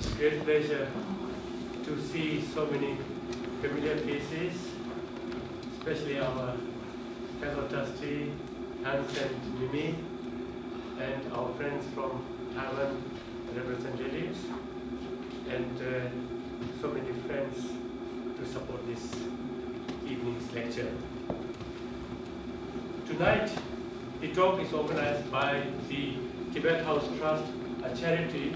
It's a great pleasure to see so many familiar faces, especially our fellow trustee, Hans and Mimi, and our friends from Taiwan representatives, and so many friends to support this evening's lecture. Tonight, the talk is organized by the Tibet House Trust, a charity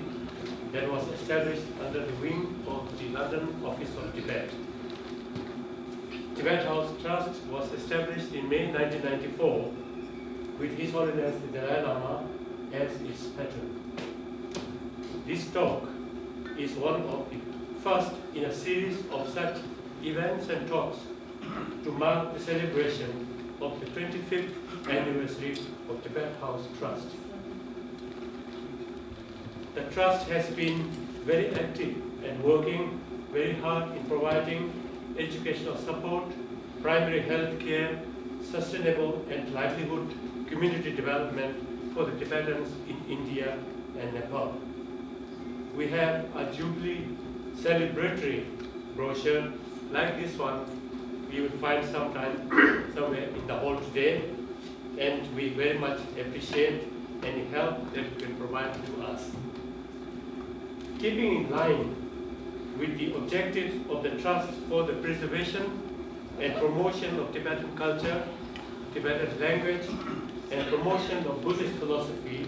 that was established under the wing of the London Office of Tibet. Tibet House Trust was established in May 1994 with His Holiness the Dalai Lama as its patron. This talk is one of the first in a series of such events and talks to mark the celebration of the 25th anniversary of Tibet House Trust. The Trust has been very active and working very hard in providing educational support, primary health care, sustainable and livelihood community development for the Tibetans in India and Nepal. We have a Jubilee celebratory brochure like this one. We will find sometime somewhere in the hall today, and we very much appreciate any help that you can provide to us. Keeping in line with the objectives of the Trust for the preservation and promotion of Tibetan culture, Tibetan language, and promotion of Buddhist philosophy,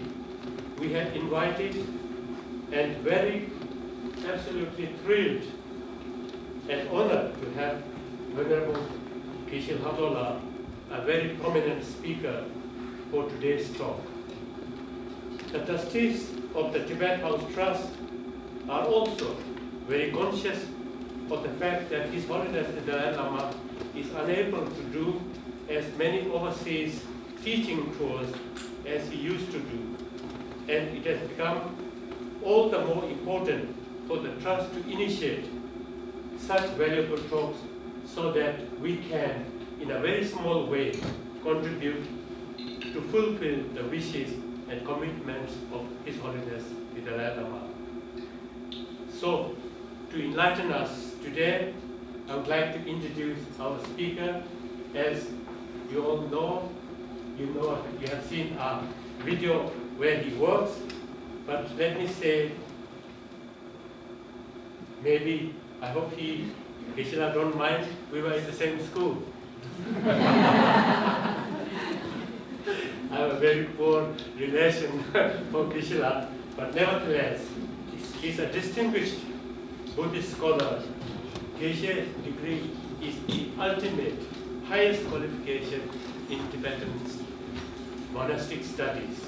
we have invited and very absolutely thrilled and honored to have Venerable Geshe Lhakdor, a very prominent speaker for today's talk. The trustees of the Tibet House Trust are also very conscious of the fact that His Holiness the Dalai Lama is unable to do as many overseas teaching tours as he used to do, and it has become all the more important for the Trust to initiate such valuable talks so that we can, in a very small way, contribute to fulfill the wishes and commitments of His Holiness the Dalai Lama. So, to enlighten us today, I would like to introduce our speaker. As you all know, you have seen a video where he works, but let me say, maybe, I hope Geshe Lhakdor don't mind, we were in the same school. I have a very poor relation for Geshe Lhakdor, but nevertheless, he's a distinguished Buddhist scholar. Geshe's degree is the ultimate, highest qualification in Tibetan monastic studies.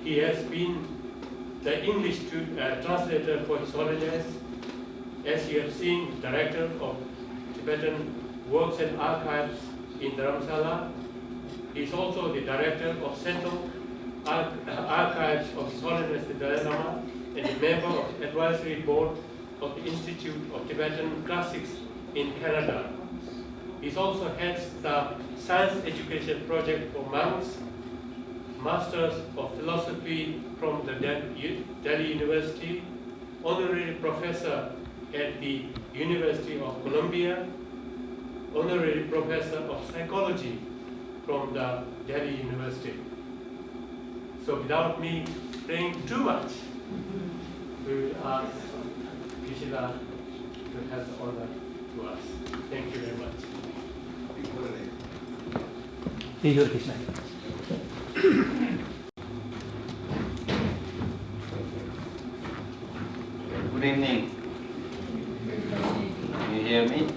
He has been the English translator for His Holiness, as you have seen, Director of Tibetan Works and Archives in Dharamsala. He is also the Director of Central Archives of His Holiness the Dalai Lama and a member of the Advisory Board of the Institute of Tibetan Classics in Canada. He also heads the Science Education Project for monks, Masters of Philosophy from the Delhi University, Honorary Professor at the University of Columbia, Honorary Professor of Psychology from the Delhi University. So without me saying too much, we will ask Geshe Lhakdor to have the honor to us. Thank you very much. Good evening. Can you hear me?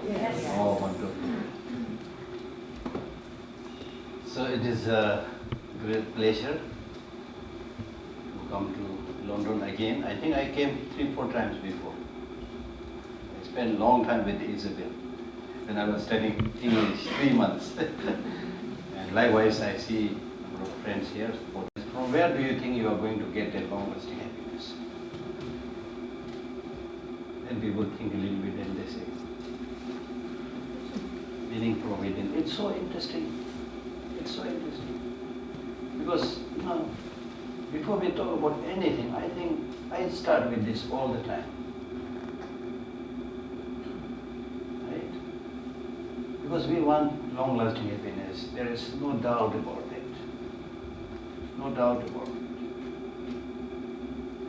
Yes. Oh, wonderful. So it is a great pleasure to come to London again. I think I came 3-4 times before. I spent a long time with Isabel when I was studying English, 3 months. And likewise, I see a number of friends here. From where do you think you are going to get a long-lasting happiness? Then people think a little bit and they say, meaning from within. It's so interesting. It's so interesting. Because, before we talk about anything, I I start with this all the time. Right? Because we want long-lasting happiness. There is no doubt about it. No doubt about it.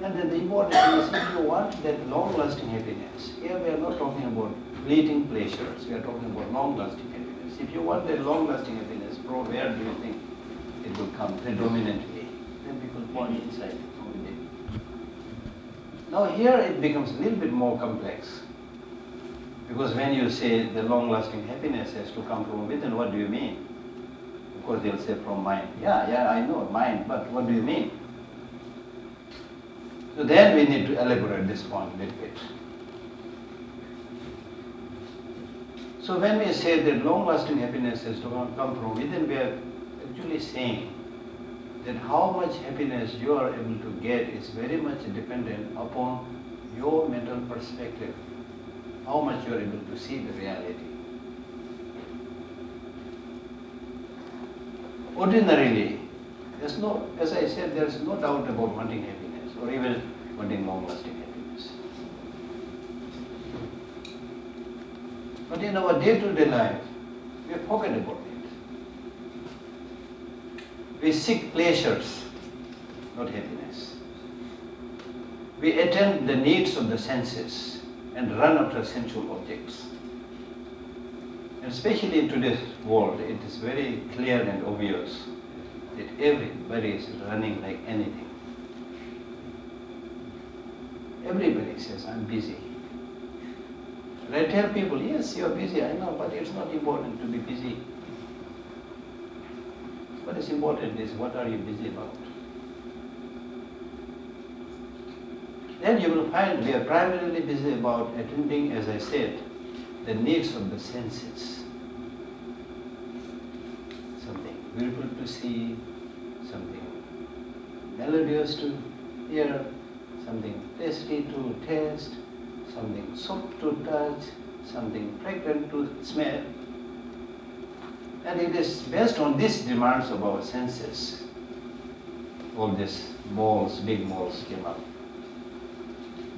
And then the important thing is, if you want that long-lasting happiness, here we are not talking about fleeting pleasures, we are talking about long-lasting happiness. If you want that long-lasting happiness, where do you think it will come predominantly? Then people point inside from within. Now here it becomes a little bit more complex. Because when you say the long-lasting happiness has to come from within, what do you mean? Of course they'll say from mind. Yeah, I know, mind, but what do you mean? So then we need to elaborate this point a little bit. So when we say that long-lasting happiness has to come from within, we are actually saying that how much happiness you are able to get is very much dependent upon your mental perspective, how much you are able to see the reality. Ordinarily, there's no, as I said, there's no doubt about wanting happiness or even wanting long-lasting happiness. But in our day-to-day life, we forget about it. We seek pleasures, not happiness. We attend the needs of the senses and run after sensual objects. And especially in today's world, it is very clear and obvious that everybody is running like anything. Everybody says, I'm busy. And I tell people, yes, you're busy, I know, but it's not important to be busy. What is important is, what are you busy about? Then you will find we are primarily busy about attending, as I said, the needs of the senses. Something beautiful to see, something melodious to hear, something tasty to taste, something soft to touch, something fragrant to smell. And it is based on these demands of our senses. All these malls, big malls came up.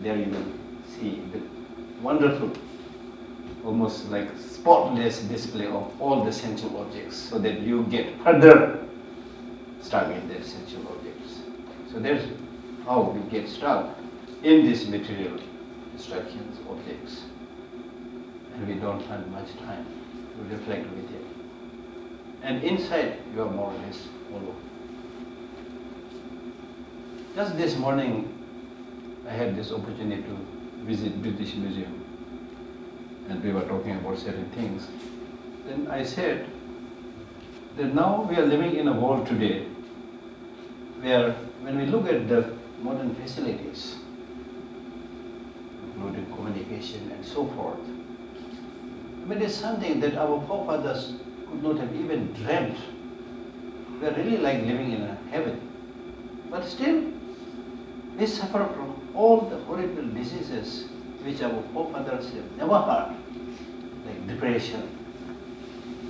There you will see the wonderful, almost like spotless display of all the sensual objects, so that you get further stuck in the sensual objects. So that's how we get stuck in these material distractions, objects. And we don't find much time to reflect with it. And inside, you are more or less hollow. Just this morning, I had this opportunity to visit British Museum, and we were talking about certain things. Then I said that now we are living in a world today where when we look at the modern facilities, including communication and so forth, I mean, it's something that our forefathers could not have even dreamt. We are really like living in a heaven. But still, we suffer from all the horrible diseases which our forefathers have never heard, like depression,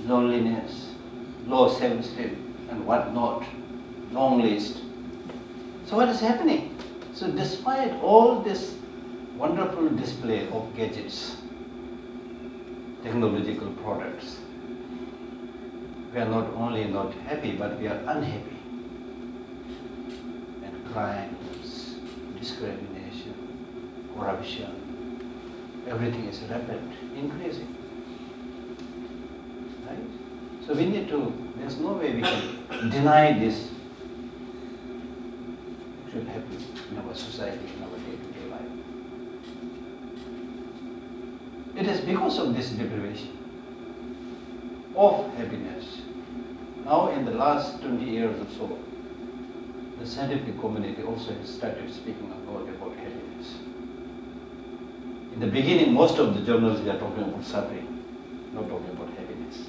loneliness, low self-esteem, and whatnot, long list. So what is happening? So despite all this wonderful display of gadgets, technological products, we are not only not happy, but we are unhappy. And crimes, discrimination, corruption, everything is rapid, increasing. Right? So we need to, there's no way we can deny this actual happiness in our society, in our day-to-day life. It is because of this deprivation of happiness. Now in the last 20 years or so, the scientific community also has started speaking about happiness. In the beginning, most of the journals were talking about suffering, not talking about happiness.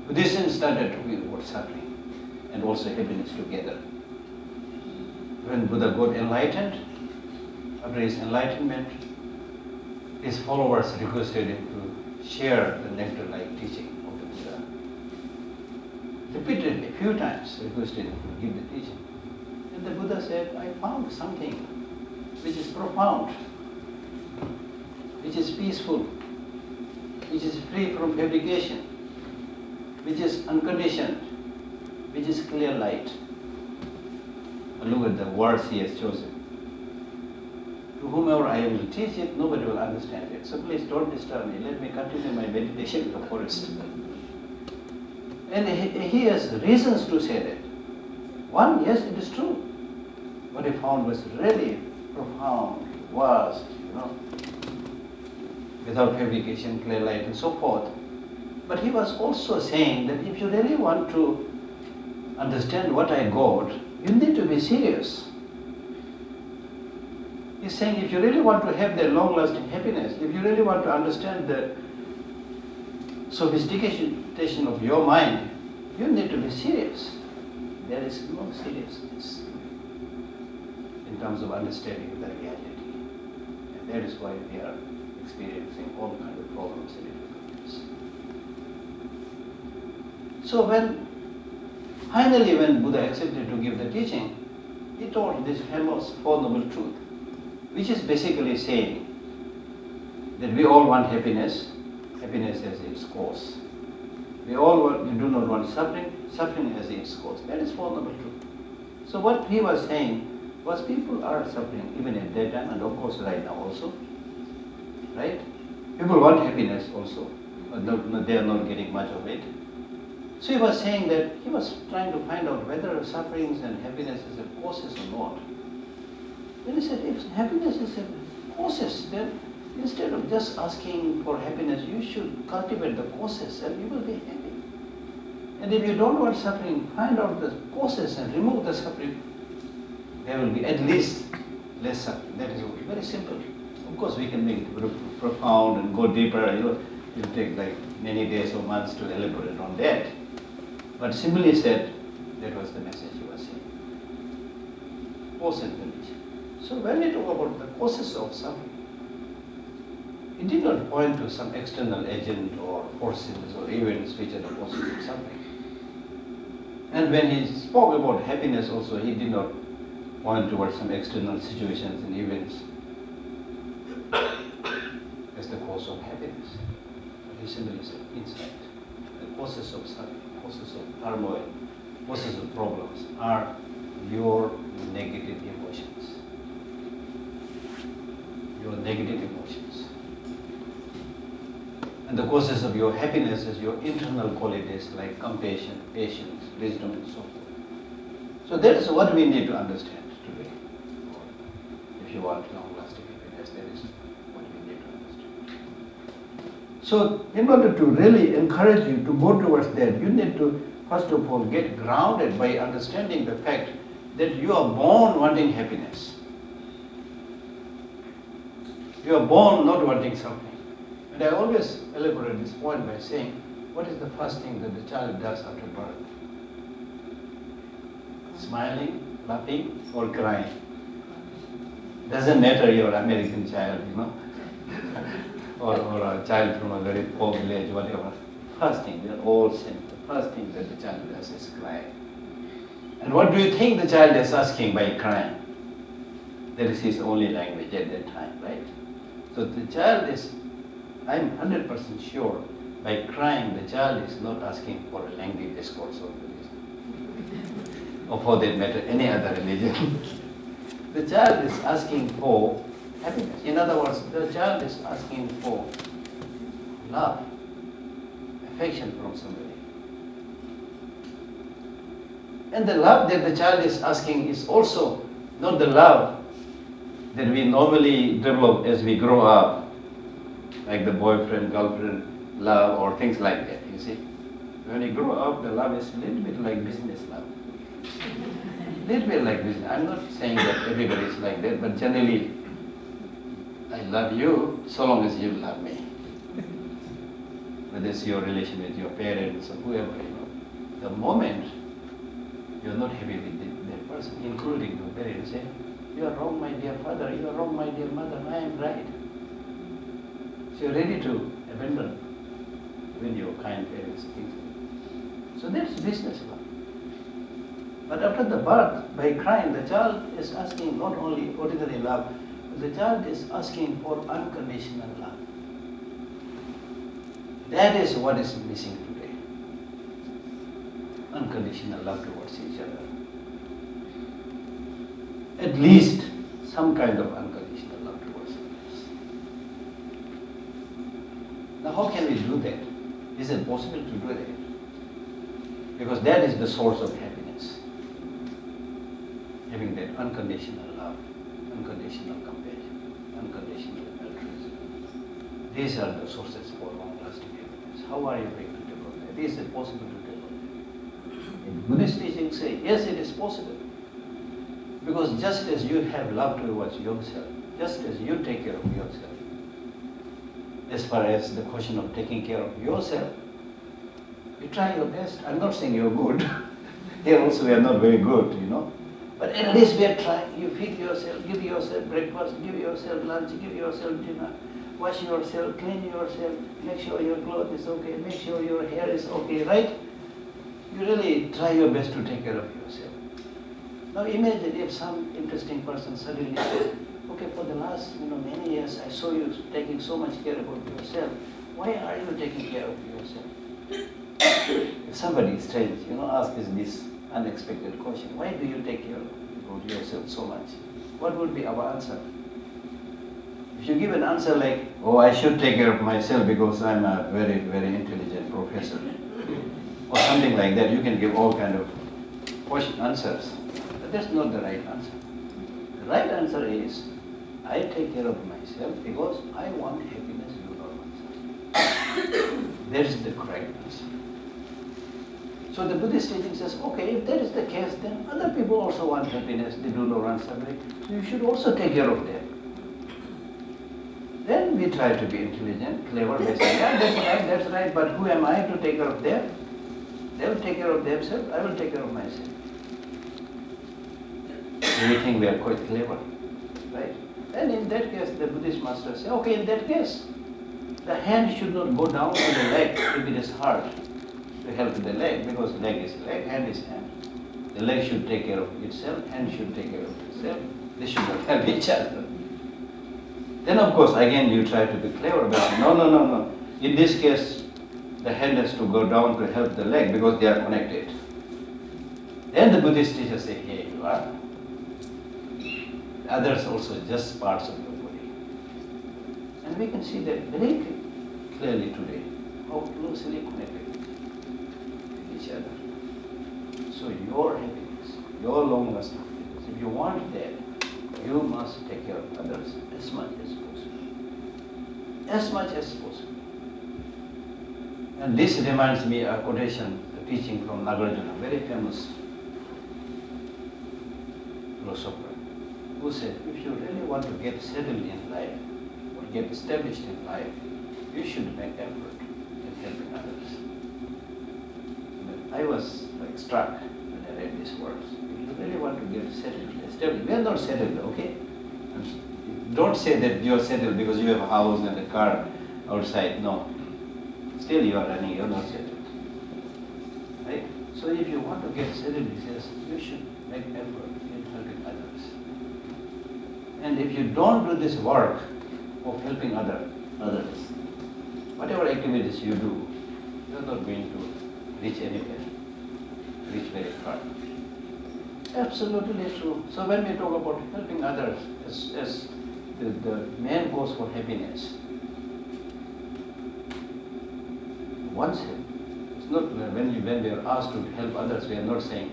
Buddhism started talking about suffering and also happiness together. When Buddha got enlightened, after his enlightenment, his followers requested him to share the nectar-like teaching of the Buddha. Repeatedly, few times requested him to give the teaching. And the Buddha said, I found something which is profound, which is peaceful, which is free from fabrication, which is unconditioned, which is clear light. And look at the words he has chosen. To whomever I will teach it, nobody will understand it. So please don't disturb me. Let me continue my meditation in the forest. And he has reasons to say that. One, yes, it is true. What he found was really profound, vast, without fabrication, clear light, and so forth. But he was also saying that if you really want to understand what I got, you need to be serious. He's saying if you really want to have the long-lasting happiness, if you really want to understand the sophistication of your mind, you need to be serious. There is no seriousness in terms of understanding the reality. And that is why we are experiencing all kinds of problems and difficulties. So finally when Buddha accepted to give the teaching, he told this famous Four Noble Truth, which is basically saying that we all want happiness, happiness has its cause. We do not want suffering, suffering has its cause. That is Four Noble Truth. So what he was saying was people are suffering even at that time and of course right now also. Right? People want happiness also, but they are not getting much of it. So he was saying that he was trying to find out whether sufferings and happiness is a causes or not. Then he said, if happiness is a causes, then instead of just asking for happiness, you should cultivate the causes and you will be happy. And if you don't want suffering, find out the causes and remove the suffering. There will be at least less suffering. That is very simple. Of course, we can make it very profound and go deeper. It will take like many days or months to elaborate on that. But simply said, that was the message he was saying. Cause and condition. So when we talk about the causes of suffering, it did not point to some external agent or forces or events which are the causes of suffering. And when he spoke about happiness also, he did not point towards some external situations and events as the cause of happiness. But he simply said insight. The causes of suffering, causes of turmoil, causes of problems are your negative emotions. Your negative emotions. And the causes of your happiness is your internal qualities like compassion, patience, wisdom and so forth. So that is what we need to understand today. If you want long-lasting happiness, that is what we need to understand. So in order to really encourage you to go towards that, you need to first of all get grounded by understanding the fact that you are born wanting happiness. You are born not wanting suffering. And I always elaborate this point by saying, what is the first thing that the child does after birth? Smiling, laughing, or crying? Doesn't matter you're an American child, or a child from a very poor village, whatever. First thing, we are all same. The first thing that the child does is cry. And what do you think the child is asking by crying? That is his only language at that time, right? So the child is, I'm 100% sure, by crying the child is not asking for a lengthy discourse of religion. Or for that matter, any other religion. The child is asking for happiness. In other words, the child is asking for love, affection from somebody. And the love that the child is asking is also not the love that we normally develop as we grow up, like the boyfriend, girlfriend love or things like that, you see. When you grow up, the love is a little bit like business love. Little bit like business. I'm not saying that everybody is like that, but generally, I love you so long as you love me. Whether it's your relation with your parents or whoever, the moment you're not happy with that person, including your parents, say, you are wrong, my dear father, you are wrong, my dear mother, I am right. So you're ready to abandon when your kind parents think. So that's business love. But after the birth, by crying, the child is asking not only ordinary love, The child is asking for unconditional love. That is what is missing today. Unconditional love towards each other. At least some kind of unconditional love towards others. Now how can we do that? Is it possible to do that? Because that is the source of happiness. Having that unconditional love, unconditional compassion, unconditional altruism. These are the sources for long-lasting happiness. How are you going to develop that? Is it possible to develop that? In Buddhist teachings say, yes, it is possible. Because just as you have love towards yourself, just as you take care of yourself, as far as the question of taking care of yourself, you try your best. I'm not saying you're good. Here also we are not very good, But at least we are trying. You feed yourself, give yourself breakfast, give yourself lunch, give yourself dinner, wash yourself, clean yourself, make sure your clothes is okay, make sure your hair is okay, right? You really try your best to take care of yourself. Now imagine if some interesting person suddenly says, okay, for the last many years I saw you taking so much care about yourself. Why are you taking care of yourself? If somebody strange, asks this unexpected question, why do you take care of yourself so much? What would be our answer? If you give an answer like, oh, I should take care of myself because I'm a very, very intelligent professor, or something like that, you can give all kind of answers. But that's not the right answer. The right answer is, I take care of myself because I want happiness, you know myself. That is the correct answer. So the Buddhist teaching says, okay, if that is the case, then other people also want happiness, they do not want suffering, so you should also take care of them. Then we try to be intelligent, clever, they say, yeah, that's right, but who am I to take care of them? They will take care of themselves, I will take care of myself. We think we are quite clever, right? And in that case, the Buddhist master says, okay, in that case, the hand should not go down to the leg if it is hard to help the leg, because leg is leg, hand is hand. The leg should take care of itself, hand should take care of itself. They should not help each other. Then of course, again, you try to be clever, but no. In this case, the hand has to go down to help the leg because they are connected. Then the Buddhist teachers say, hey, you are. Others also just parts of your body. And we can see that very clearly today, how closely connected with each other. So your happiness, your long-lasting happiness, if you want that, you must take care of others as much as possible. As much as possible. And this reminds me of a quotation, a teaching from Nagarjuna, very famous philosopher, who said, if you really want to get settled in life, or get established in life, you should make effort in helping others. But I was struck when I read these words. If you really want to get settled, established, we are not settled, okay? Don't say that you are settled because you have a house and a car outside, no. Still you are running, you are not settled. Right? So if you want to get settled, he says, you should make effort in helping others. And if you don't do this work of helping others, whatever activities you do, you are not going to reach anywhere, reach very far. Absolutely true. So when we talk about helping others as the main cause for happiness, oneself. It's not when we are asked to help others, we are not saying,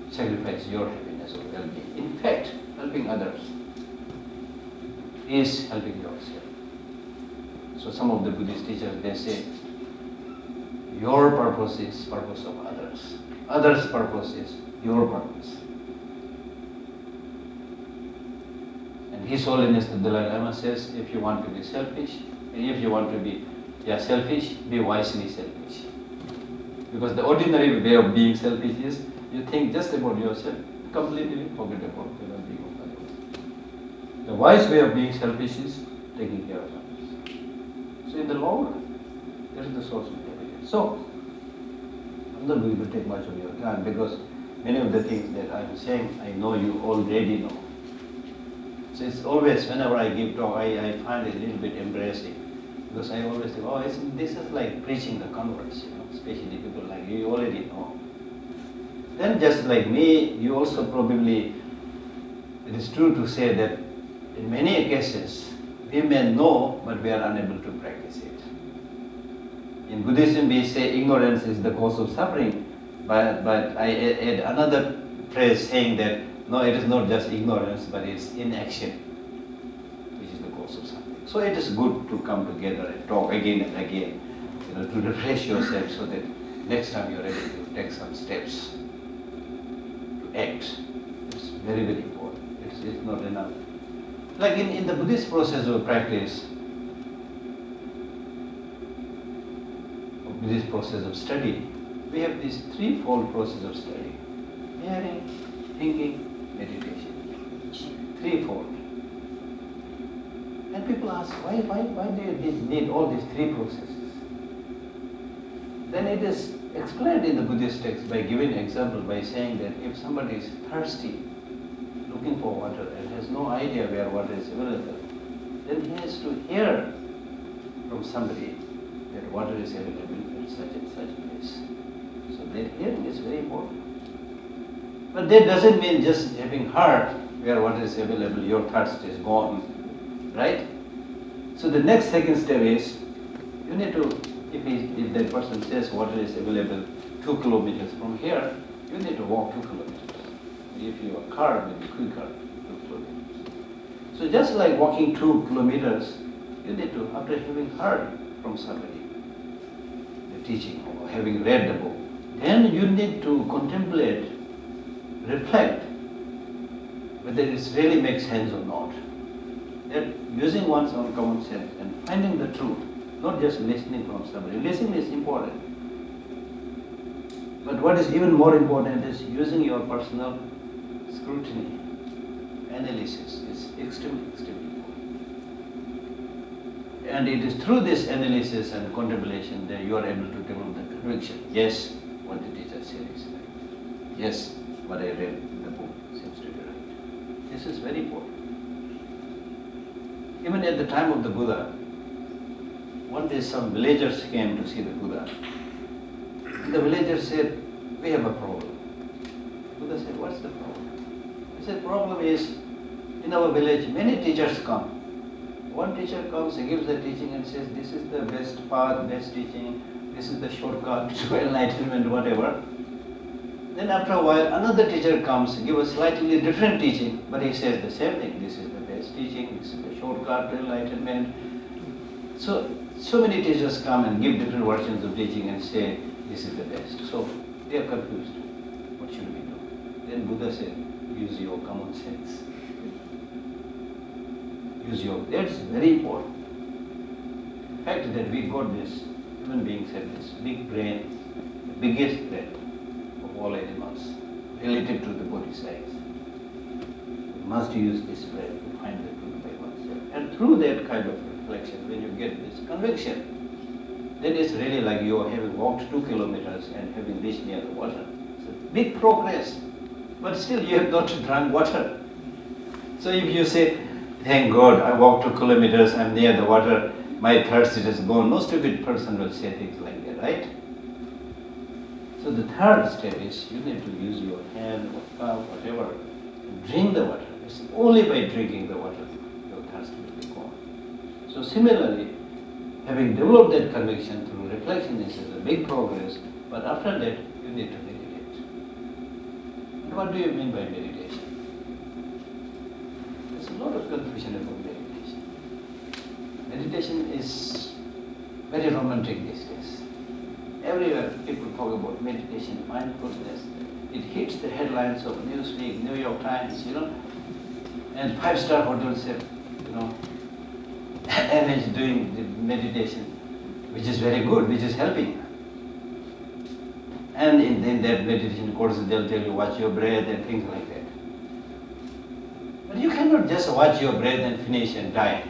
sacrifice your happiness or well-being. In fact, helping others is helping yourself. So some of the Buddhist teachers, they say, your purpose is purpose of others. Others' purpose is your purpose. And His Holiness the Dalai Lama says, if you want to be selfish, if you want to be selfish, be wisely selfish. Because the ordinary way of being selfish is, you think just about yourself, completely forget about the well-being of others. The wise way of being selfish is taking care of others. So in the long run, that is the source of happiness. So, I'm not going to take much of your time because many of the things that I'm saying, I know you already know. So it's always, whenever I give talk, I find it a little bit embarrassing. Because I always think, oh, this is like preaching the converts, especially people like you already know. Then just like me, you also probably, it is true to say that in many cases, we may know, but we are unable to practice it. In Buddhism, we say ignorance is the cause of suffering, but I add another phrase saying that, no, it is not just ignorance, but it's inaction, which is the cause of suffering. So it is good to come together and talk again and again, to refresh yourself so that next time you're ready to take some steps to act. It's very, very important. It's not enough. Like in the Buddhist process of practice, Buddhist process of study, we have this threefold process of study: hearing, thinking, meditation. Threefold. And people ask, why do you need all these three processes? Then it is explained in the Buddhist text by giving an example by saying that if somebody is thirsty, looking for water and has no idea where water is available, then he has to hear from somebody that water is available at such and such place. So that hearing is very important. But that doesn't mean just having heard where water is available, your thirst is gone, right? So the next second step is, you need to, if that person says water is available 2 kilometers from here, you need to walk 2 kilometers. If you are car, maybe quicker, 2 kilometers. So just like walking 2 kilometers, you need to, after having heard from somebody the teaching or having read the book, then you need to contemplate, reflect whether it really makes sense or not. That using one's own common sense and finding the truth, not just listening from somebody. Listening is important. But what is even more important is using your personal scrutiny, analysis. It's extremely, extremely important. And it is through this analysis and contemplation that you are able to develop the conviction. Yes, what the teacher said is right. Yes, what I read in the book seems to be right. This is very important. Even at the time of the Buddha, one day some villagers came to see the Buddha. And the villagers said, we have a problem. The Buddha said, what's the problem? He said, problem is, in our village, many teachers come. One teacher comes, he gives the teaching and says, this is the best path, best teaching, this is the shortcut to enlightenment, whatever. Then after a while, another teacher comes, gives a slightly different teaching, but he says the same thing. This is the best teaching, this is the shortcut to enlightenment. So many teachers come and give different versions of teaching and say, this is the best. So they are confused. What should we do? Then Buddha said, use your common sense. That's very important. The fact that we got this, human beings have this big brain, the biggest brain of all animals, relative to the body size. We must use this brain to find the truth by oneself. And through that kind of reflection, when you get this conviction, then it's really like you are having walked 2 kilometers and having reached near the water. It's a big progress, but still you have not drunk water. So if you say, thank God, I walked 2 kilometers, I'm near the water, my thirst is gone. No stupid person will say things like that, right? So the third step is you need to use your hand or cup, whatever, and drink the water. It's only by drinking the water your thirst will be gone. So similarly, having developed that conviction through reflection is a big progress, but after that you need to meditate. And what do you mean by meditation? There's a lot of confusion about meditation. Meditation is very romantic these days. Everywhere people talk about meditation, mindfulness. It hits the headlines of Newsweek, New York Times, and 5-star hotels have, arranged doing the meditation, which is very good, which is helping. And in that meditation course, they'll tell you watch your breath and things like that. But you cannot just watch your breath and finish and die.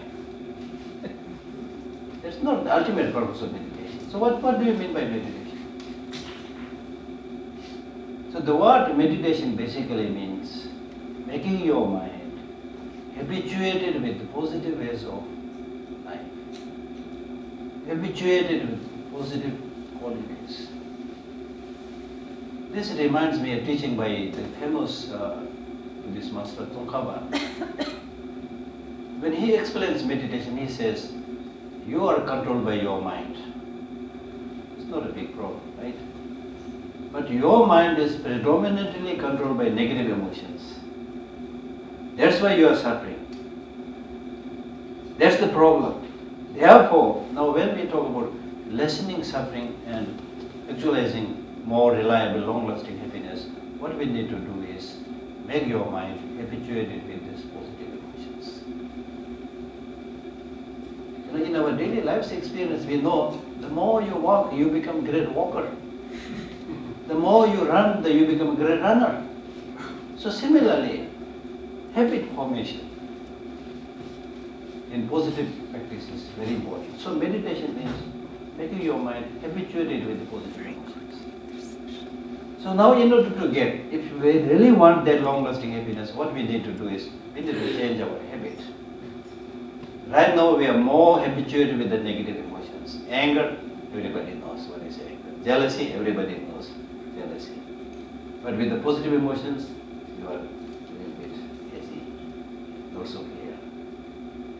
That's not the ultimate purpose of meditation. So what do you mean by meditation? So the word meditation basically means making your mind habituated with the positive ways of life, habituated with positive qualities. This reminds me of teaching by the famous Buddhist master Ocotber. When he explains meditation, he says, you are controlled by your mind. It's not a big problem, right? But your mind is predominantly controlled by negative emotions. That's why you are suffering. That's the problem. Therefore, now when we talk about lessening suffering and actualizing more reliable, long-lasting happiness, what we need to do is make your mind habituated with these positive emotions. You know, in our daily life's experience, we know the more you walk, you become a great walker. The more you run, you become a great runner. So similarly, habit formation in positive practice is very important. So meditation means making your mind habituated with the positive emotions. So now in order to get, if we really want that long-lasting happiness, what we need to do is, we need to change our habit. Right now we are more habituated with the negative emotions. Anger, everybody knows what is anger. Jealousy, everybody knows jealousy. But with the positive emotions, you are a little bit hazy, not so clear.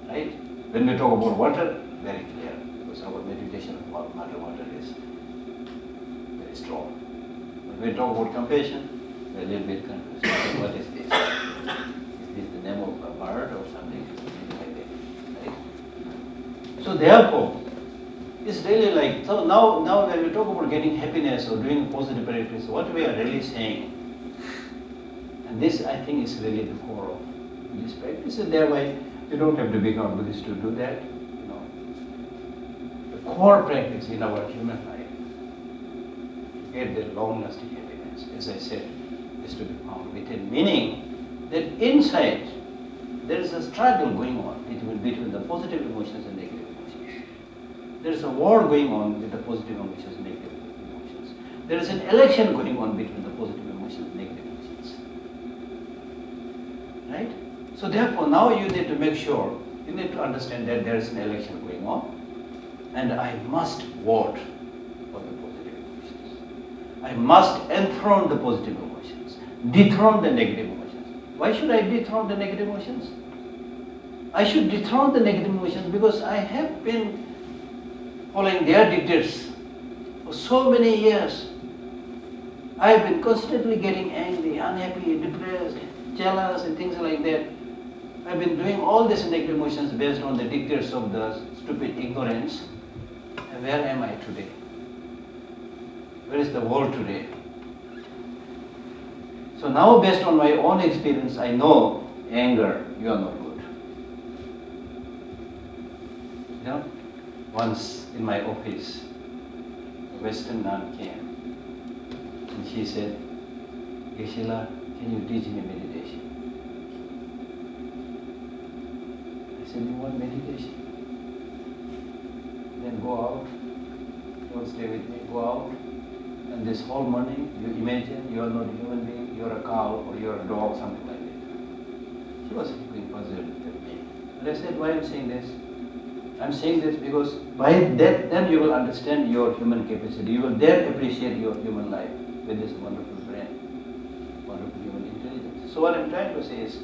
Right? When we talk about water, very clear, because our meditation about water is very strong. When we talk about compassion, we're a little bit confused. What is this? Is this the name of a bird or something like that? Right? So therefore, it's really like, so now when we talk about getting happiness or doing positive practice, what we are really saying, and this I think is really the core of this practice, and thereby you don't have to become Buddhist to do that. You know, the core practice in our human life, to get the long-lasting happiness, as I said, is to be found within. Meaning that inside there is a struggle going on between the positive emotions and negative emotions. There is a war going on with the positive emotions and negative emotions. There is an election going on between the positive emotions and negative emotions. Right? So therefore, now you need to make sure, you need to understand that there is an election going on, and I must vote for the positive emotions. I must enthrone the positive emotions, dethrone the negative emotions. Why should I dethrone the negative emotions? I should dethrone the negative emotions because I have been following their dictates for so many years. I have been constantly getting angry, unhappy, depressed, jealous, and things like that. I've been doing all these negative emotions based on the dictates of the stupid ignorance. And where am I today? Where is the world today? So now based on my own experience, I know anger, you are not good. You know, once in my office, a Western nun came and she said, Geshe Lhakdor, can you teach me meditation? I said, you want meditation? Then go out, don't stay with me, go out, and this whole morning you imagine you are not a human being, you are a cow or you are a dog, something like that. She was being puzzled with me. And I said, why am I saying this? I'm saying this because by that then you will understand your human capacity. You will then appreciate your human life with this wonderful brain, wonderful human intelligence. So what I'm trying to say is,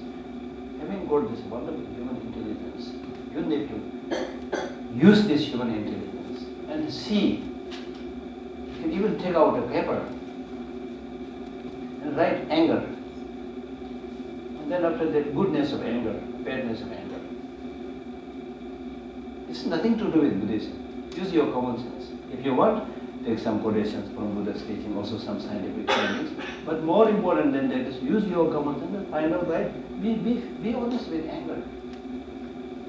having got this wonderful human intelligence, you need to use this human intelligence and see. You can even take out a paper and write anger. And then after that, goodness of anger, badness of anger. It's nothing to do with Buddhism. Use your common sense. If you want, take some quotations from Buddha's teaching, also some scientific findings. But more important than that is use your common sense and find out, right? Be honest with anger.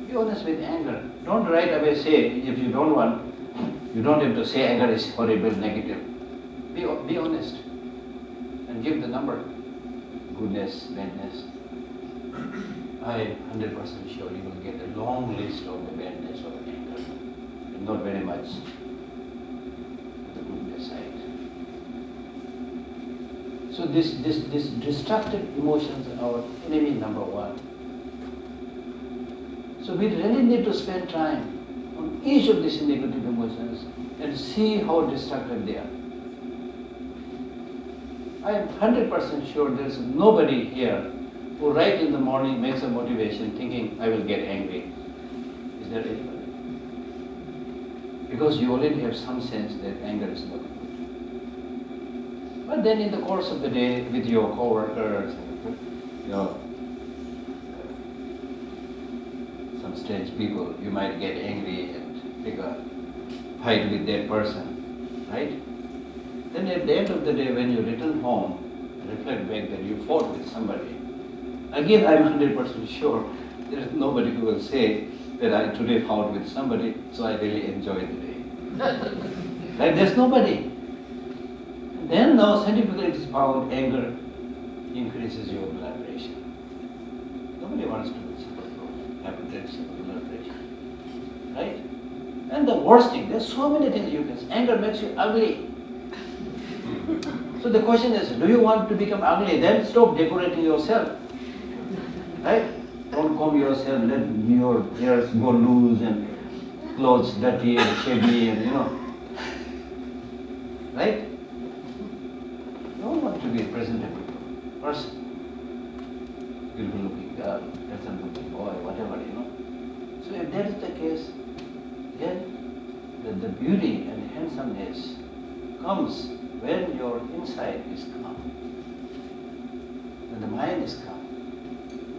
Be honest with anger. Don't right away say, if you don't want, you don't have to say anger is horrible, negative. Be honest and give the number. Goodness, badness. I am 100% sure you will get a long list of the badness of anger, and not very much the goodness side. So this destructive emotions are our enemy number one. So we really need to spend time on each of these negative emotions and see how destructive they are. I am 100% sure there is nobody here who right in the morning makes a motivation thinking, I will get angry. Is there anybody? Because you already have some sense that anger is not good. But then in the course of the day, with your co-workers, some strange people, you might get angry and pick a fight with that person, right? Then at the end of the day, when you return home, reflect back that you fought with somebody. Again, I'm 100% sure there is nobody who will say that I today fought with somebody, so I really enjoyed the day. Right? There's nobody. Then now scientifically it is found anger increases your blood pressure. Nobody wants to suffer from hypertension, blood pressure. Right? And the worst thing, there's so many things you can say. Anger makes you ugly. So the question is, do you want to become ugly? Then stop decorating yourself. Right? Don't comb yourself, let your hairs go loose and clothes dirty and shabby and Right? You don't want to be a presentable person. Beautiful looking girl, handsome looking boy, whatever, So if that is the case, then the beauty and handsomeness comes when your inside is calm, when the mind is calm.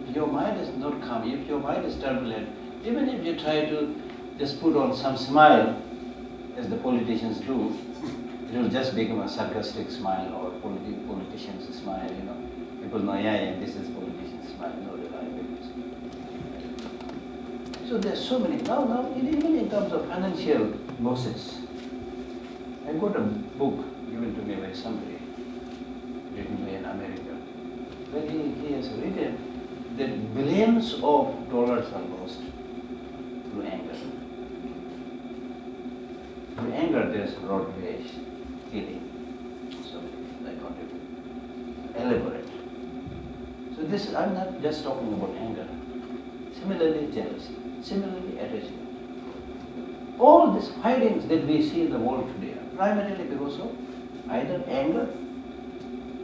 If your mind is not calm, if your mind is turbulent, even if you try to just put on some smile, as the politicians do, it will just become a sarcastic smile or politician's smile, People know, yeah, this is politician's smile, no reliability. So there's so many, now even in terms of financial losses. I got a book given to me by somebody, written by an American, where he has written that billions of dollars are lost through anger. Through anger there's road rage, killing, so many things I can't even elaborate. So this, I'm not just talking about anger. Similarly jealousy, similarly attachment. All these fightings that we see in the world today are primarily because of either anger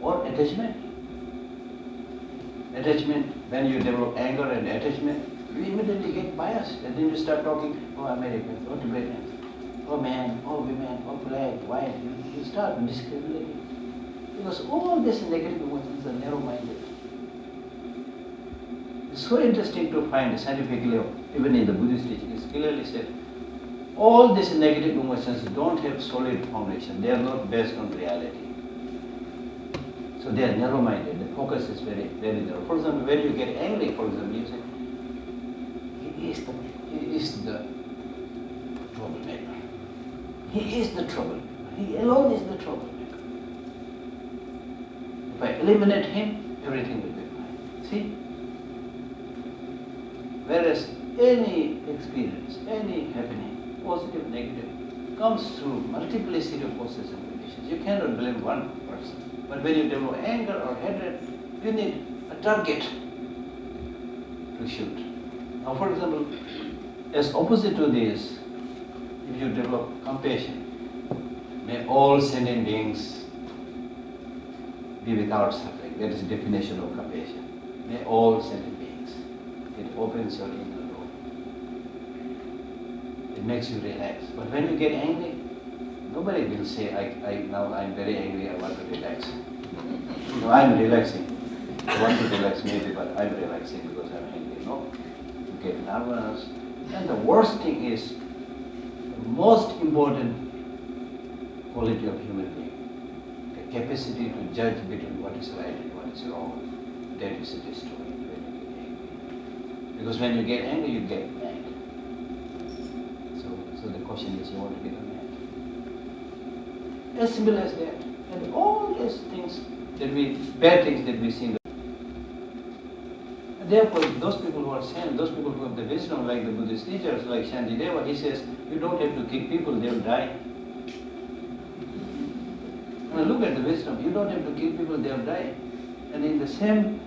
or attachment. Attachment, when you develop anger and attachment, you immediately get biased, and then you start talking, oh Americans, oh Tibetans, oh man, oh women, oh black, white. You start discriminating. Because all these negative emotions are narrow-minded. It's so interesting to find scientifically, even in the Buddhist teaching, it's clearly said, all these negative emotions don't have solid foundation. They are not based on reality. So they are narrow-minded. The focus is very, very narrow. For example, when you get angry, for example, you say, he is the troublemaker. He is the troublemaker. He alone is the troublemaker. If I eliminate him, everything will be fine. See? Whereas any experience, any happening, positive, negative, comes through multiplicity of causes and conditions. You cannot blame one person. But when you develop anger or hatred, you need a target to shoot. Now, for example, as opposite to this, if you develop compassion, may all sentient beings be without suffering. That is the definition of compassion. May all sentient beings. It opens your inner door. It makes you relax. But when you get angry, nobody will say, now I'm very angry, I want to relax. No, I'm relaxing. I want to relax maybe, but I'm relaxing because I'm angry. No. You get nervous. And the worst thing is, the most important quality of human being, the capacity to judge between what is right and what is wrong, that is destroyed when you get angry. Because when you get angry, you get mad. So the question is, you want to become mad? As simple as that. And all these things bad things that we see in the therefore, those people who are sane, those people who have the wisdom, like the Buddhist teachers, like Shantideva, he says, you don't have to kill people, they'll die. Now look at the wisdom, you don't have to kill people, they'll die. And in the same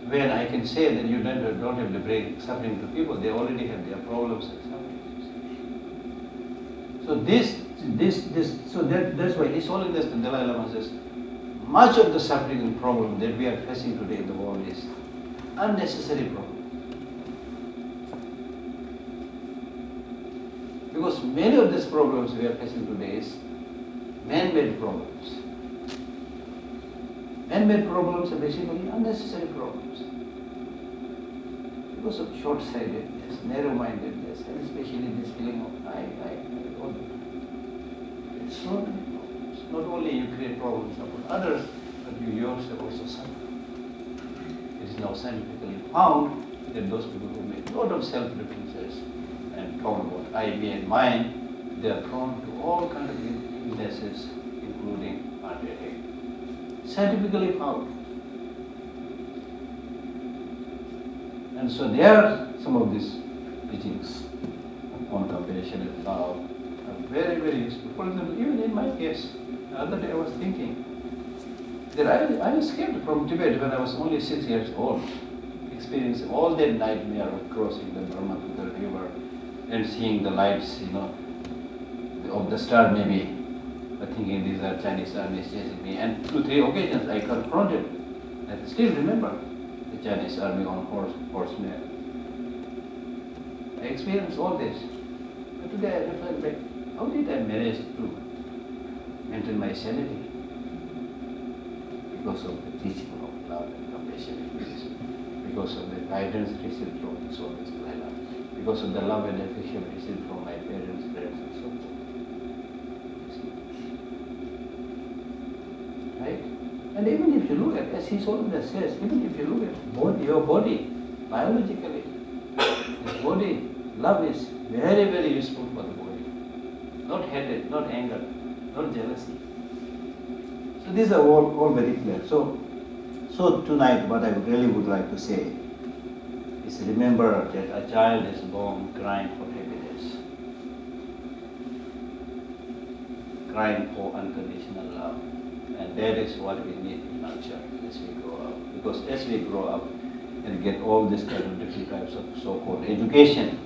when I can say that you don't have to bring suffering to people, they already have their problems and suffering. So that's why His Holiness the Dalai Lama says, much of the suffering and problem that we are facing today in the world is unnecessary problem. Because many of these problems we are facing today is man-made problems. Man-made problems are basically unnecessary problems. Because of short-sightedness, narrow-mindedness, and especially this feeling of I. It's so many problems. Not only you create problems for others, but you yourself also suffer. It is now scientifically found that those people who make a lot of self-references and talk about I, me, and mine, they are prone to all kinds of illnesses, including heart attack. Scientifically found. And so there are some of these teachings on compassion and love are very, very useful. For example, even in my case, the other day I was thinking that I escaped from Tibet when I was only 6 years old, experiencing all that nightmare of crossing the Brahmaputra river and seeing the lights, of the star maybe, but thinking these are Chinese armies chasing me. And 2-3 occasions I confronted, I still remember the Chinese army on horsemen. I experienced all this. But today I reflect back, how did I manage to maintain my sanity? Because of the teaching of love and compassion and peace. Because of the guidance received from His Holiness the Dalai Lama. Because of the love and affection received from my parents, friends, and so forth. Right? And even if you look at, as His Holiness says, even if you look at your body, biologically, this body, love is very, very useful for the body. Not hatred, not anger, not jealousy. So these are all very clear. So tonight what I really would like to say is remember that a child is born crying for happiness, crying for unconditional love. And that is what we need in culture as we grow up. Because as we grow up and get all these kind of different types of so-called education,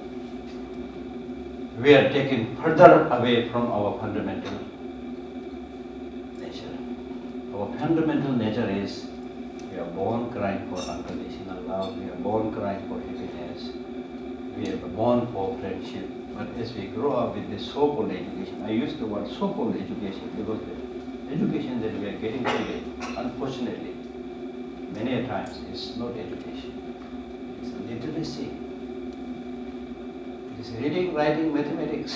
we are taken further away from our fundamental nature. Our fundamental nature is we are born crying for unconditional love, we are born crying for happiness, we are born for friendship. But as we grow up with this so-called education, I use the word so-called education because the education that we are getting today, unfortunately, many a times is not education. It's literacy. It is reading, writing, mathematics.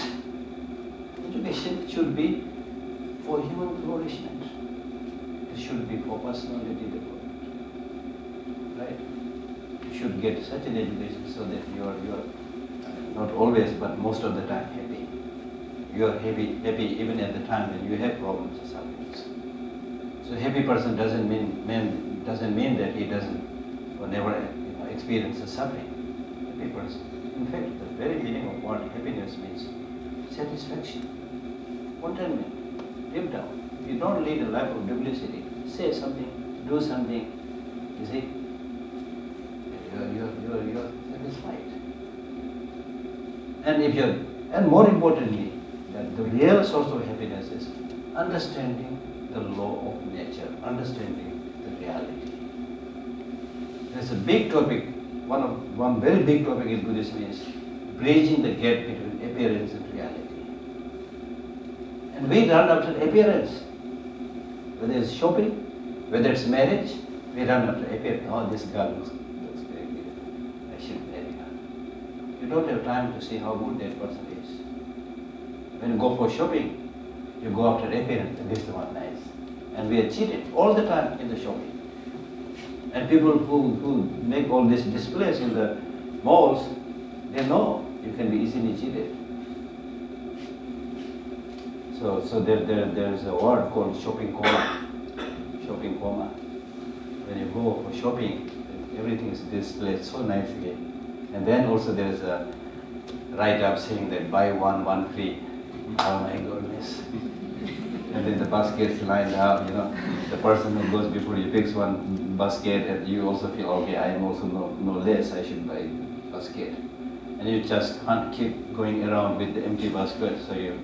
Education should be for human flourishment. It should be for personality development. Right? You should get such an education so that you are not always, but most of the time happy. You are happy even at the time when you have problems or sufferings. So happy person doesn't mean that he doesn't or never experience a suffering. Happy person. In fact, the very meaning of what happiness means, satisfaction, contentment, deep down. You don't lead a life of duplicity. Say something, do something. You see, you're satisfied. And more importantly, that the real source of happiness is understanding the law of nature, understanding the reality. There's a big topic, one very big topic in Buddhism is bridging the gap between appearance and reality. And we run after appearance. Whether it's shopping, whether it's marriage, we run after appearance. Oh, this girl looks very beautiful. I should marry her. You don't have time to see how good that person is. When you go for shopping, you go after appearance, and this is the one nice. And we are cheated all the time in the shopping. And people who make all these displays in the malls, they know you can be easily cheated. So there is a word called shopping coma. Shopping coma. When you go for shopping, everything is displayed so nicely. And then also there is a write-up saying that buy one free. Oh my goodness. And then the baskets lined up, the person who goes before you picks one basket and you also feel, okay, I am also no less, I should buy basket. And you just can't keep going around with the empty basket, so you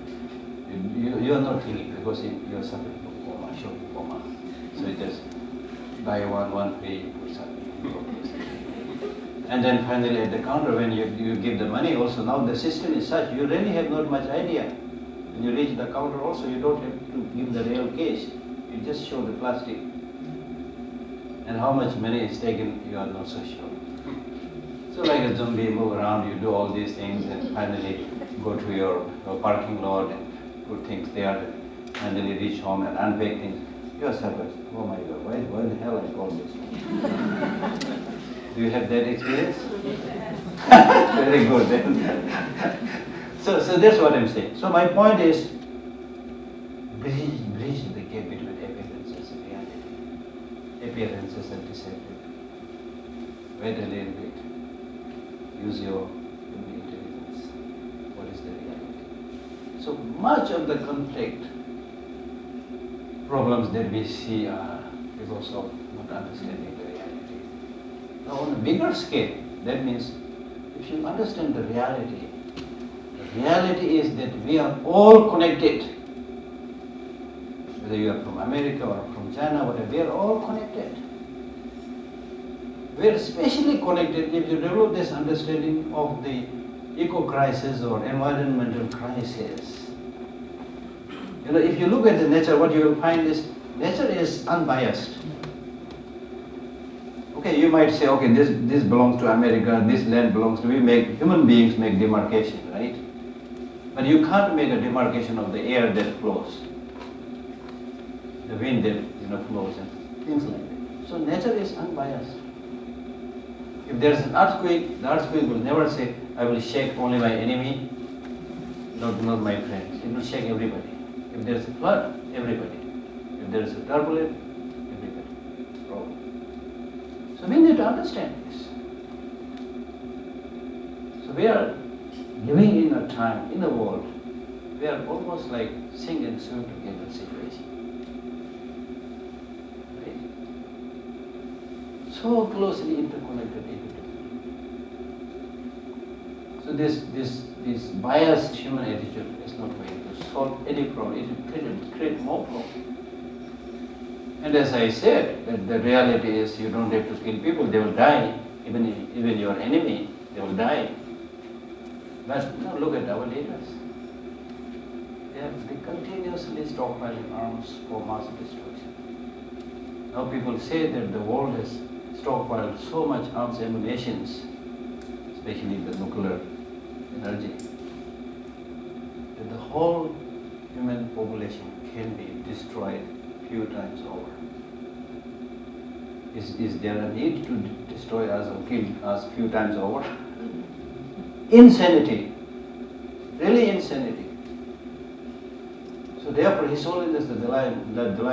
are not thinking because you are suffering from coma, shock coma. So you just buy one free or something. And then finally at the counter when you give the money also, now the system is such, you really have not much idea. When you reach the counter also, you don't have to give the real cash. You just show the plastic. And how much money is taken, you are not so sure. So like a zombie, move around, you do all these things and finally go to your parking lot and put things there and finally reach home and unpack things. You are surprised. Oh my God, why the hell I got this? Do you have that experience? Very good then. So that's what I'm saying. So my point is, bridge the gap between appearances and reality. Appearances are deceptive. Wait a little bit. Use your human intelligence. What is the reality? So much of the conflict problems that we see are because of not understanding the reality. Now on a bigger scale, that means if you understand the reality is that we are all connected. Whether you are from America or from China, whatever, we are all connected. We are especially connected if you develop this understanding of the eco-crisis or environmental crisis. If you look at the nature, what you will find is nature is unbiased. Okay, you might say, okay, this belongs to America, this land belongs to, human beings make demarcation, right? But you can't make a demarcation of the air that flows, the wind that flows and things like that. So nature is unbiased. If there's an earthquake, the earthquake will never say, I will shake only my enemy, not my friends. It will shake everybody. If there's a flood, everybody. If there's a turbulence, everybody. Problem. So we need to understand this. So we are living in a time, in a world, we are almost like sing and swim together situation. Right? So closely interconnected. So this biased human attitude is not going to solve any problem. It will create more problems. And as I said, that the reality is you don't have to kill people; they will die. Even your enemy, they will die. But now look at our leaders. They continuously stockpiling arms for mass destruction. Now people say that the world has stockpiled so much arms ammunitions, especially the nuclear energy, that the whole human population can be destroyed few times over. Is there a need to destroy us or kill us few times over? Insanity, really insanity. So therefore His Holiness the Dalai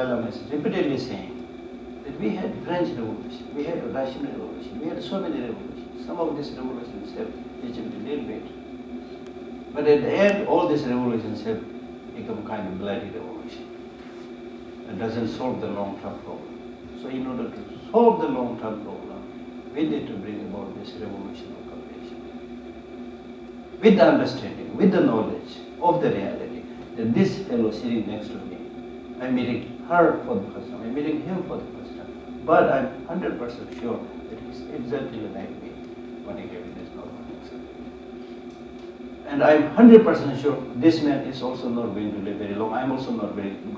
Lama is repeatedly saying that we had French Revolution, we had Russian Revolution, we had so many revolutions. Some of these revolutions have achieved a little bit. But at the end, all these revolutions have become kind of bloody revolution. It doesn't solve the long-term problem. So in order to solve the long-term problem, we need to bring about this revolution of compassion. With the understanding, with the knowledge of the reality, that this fellow sitting next to me, I'm meeting her for the first time, I'm meeting him for the first time, but I'm 100% sure that he's exactly like me, wanting happiness, not wanting suffering. And I'm 100% sure this man is also not going to live very long, I'm also not going to live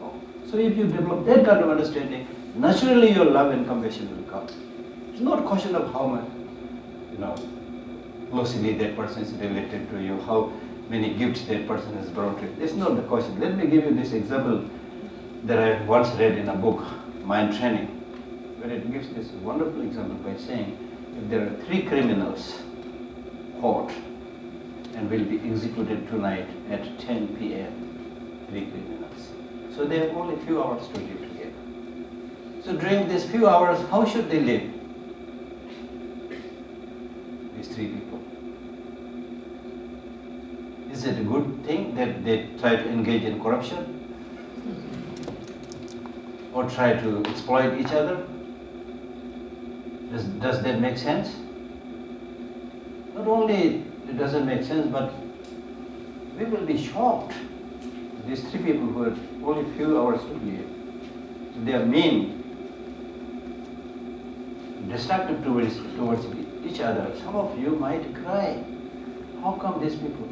long. So if you develop that kind of understanding, naturally your love and compassion will come. It's not a question of how much, closely that person is related to you, how many gifts that person has brought to you. It's not the question. Let me give you this example that I once read in a book, Mind Training, where it gives this wonderful example by saying, if there are 3 criminals caught and will be executed tonight at 10 p.m., 3 criminals. So they have only a few hours to live together. So during these few hours, how should they live? These 3 people. Is it a good thing that they try to engage in corruption? or try to exploit each other. Does that make sense? Not only it doesn't make sense, but we will be shocked. These three people who had only a few hours to live, they are mean, destructive towards each other. Some of you might cry. How come these people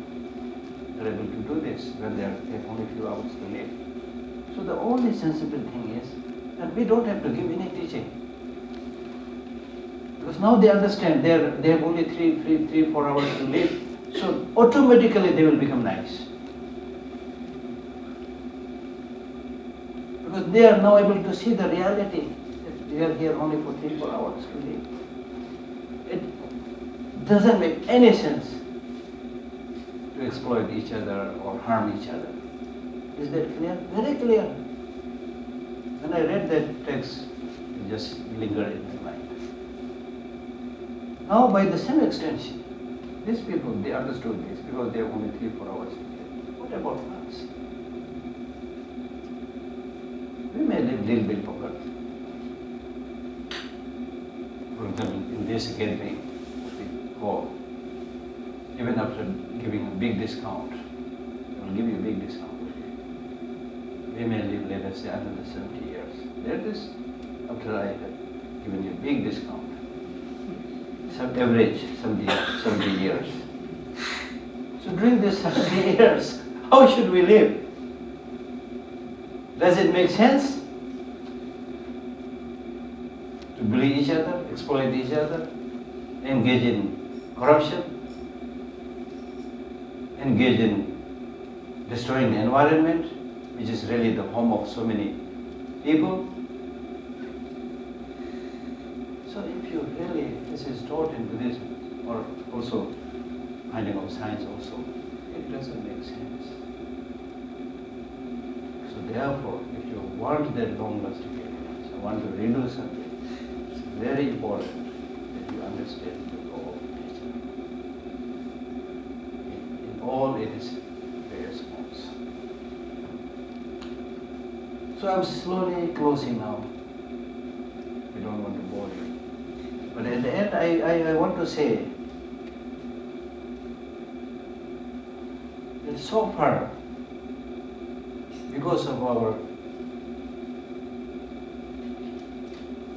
are able to do this when they have only a few hours to live? So the only sensible thing is that we don't have to give any teaching. Because now they understand they have only 3-4 hours to live, so automatically they will become nice. Because they are now able to see the reality that they are here only for 3-4 hours to live. It doesn't make any sense to exploit each other or harm each other. Is that clear? Very clear. When I read that text, it just lingered in my mind. Now, by the same extension, these people, they understood this because they have only 3-4 hours to live. What about us? We may live a little bit longer. For example, in this gathering, we go, even after giving a big discount, we'll give you a big discount. We may live, let us say, another 70 years. That is, after I have given you a big discount. Some average 70 years. So during these 70 years, how should we live? Does it make sense to bully each other, exploit each other, engage in corruption, engage in destroying the environment, which is really the home of so many people? So if you really, this is taught in Buddhism, or also finding of science also, it doesn't make sense. So therefore, if you want that long-lasting happiness, you want to redo something, it's very important that you understand the law of nature. In all its various forms. So I'm slowly closing now. I don't want to bore you. But at the end, I want to say that so far, because of our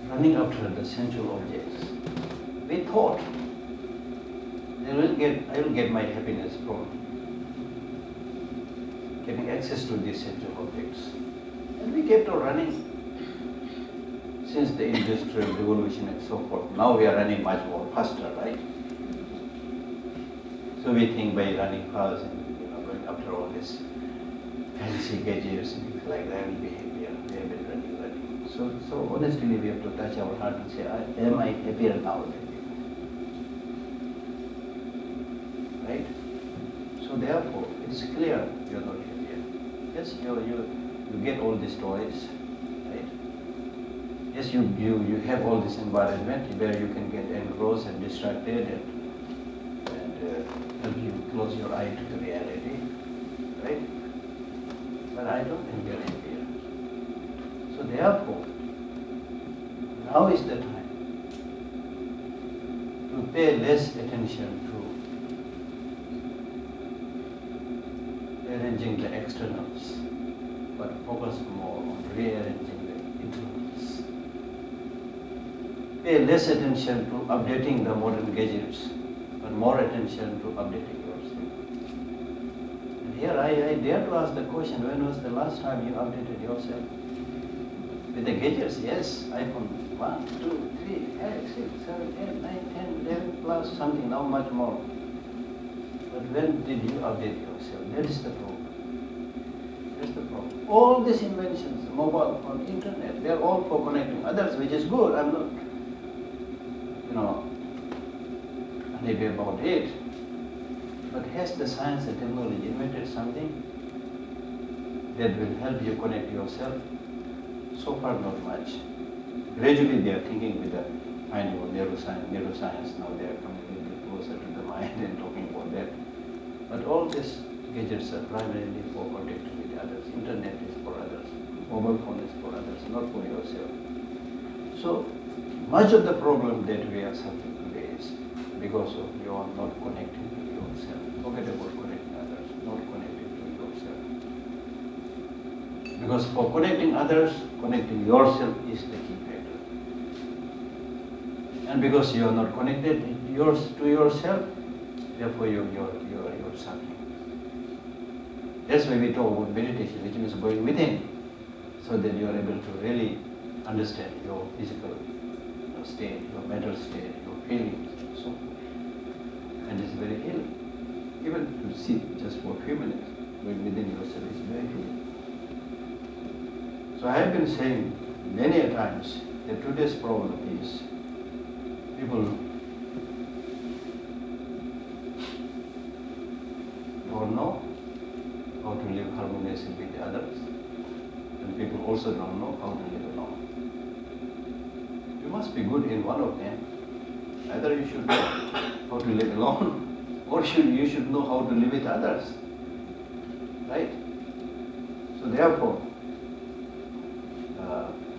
running after the sensual objects, we thought I will get my happiness from getting access to these sensual objects. And we kept on running since the industrial revolution and so forth. Now we are running much more faster, right? So we think by running fast and going after all this fancy gadgets and things like that, we'll be happier. We have been running. So honestly, we have to touch our heart and say, am I happier now than before? Right? So therefore, it is clear you are not happier. Yes, you get all these toys, right? Yes, you have all this environment where you can get engrossed and distracted and help you close your eye to the reality, right? But I don't think we are happier. So therefore, now is the time to pay less attention to arranging the externals, but focus more on rearranging the internals. Pay less attention to updating the modern gadgets, but more attention to updating yourself. And here I dare to ask the question, when was the last time you updated yourself? With the gadgets, yes, iPhone 1, 2, 3, 5, 6, 7, 8, 9, 10, 11 plus something, now much more. But when did you update yourself? That is the problem. That's the problem. All these inventions, mobile phone, internet, they are all for connecting others, which is good. I'm not, unhappy about it. But has the science and technology invented something that will help you connect yourself? So far, not much. Gradually, they are thinking with the finding of neuroscience. Now they are coming a little bit closer to the mind and talking about that. But all these gadgets are primarily for connecting with others. Internet is for others. mobile phone is for others, not for yourself. So much of the problem that we are suffering today is because of you are not connecting to yourself. Forget about connecting others, not connecting to yourself. Because for connecting others, connecting yourself is the key factor. And because you are not connected to yourself, therefore you're suffering. That's why we talk about meditation, which means going within, so that you are able to really understand your physical state, your mental state, your feelings, and so forth. And it's very healing. Even to sit just for a few minutes, going within yourself is very healing. So I have been saying many a times that today's problem is people don't know how to live harmoniously with others, and people also don't know how to live alone. You must be good in one of them. Either you should know how to live alone, or you should know how to live with others. Right? So therefore,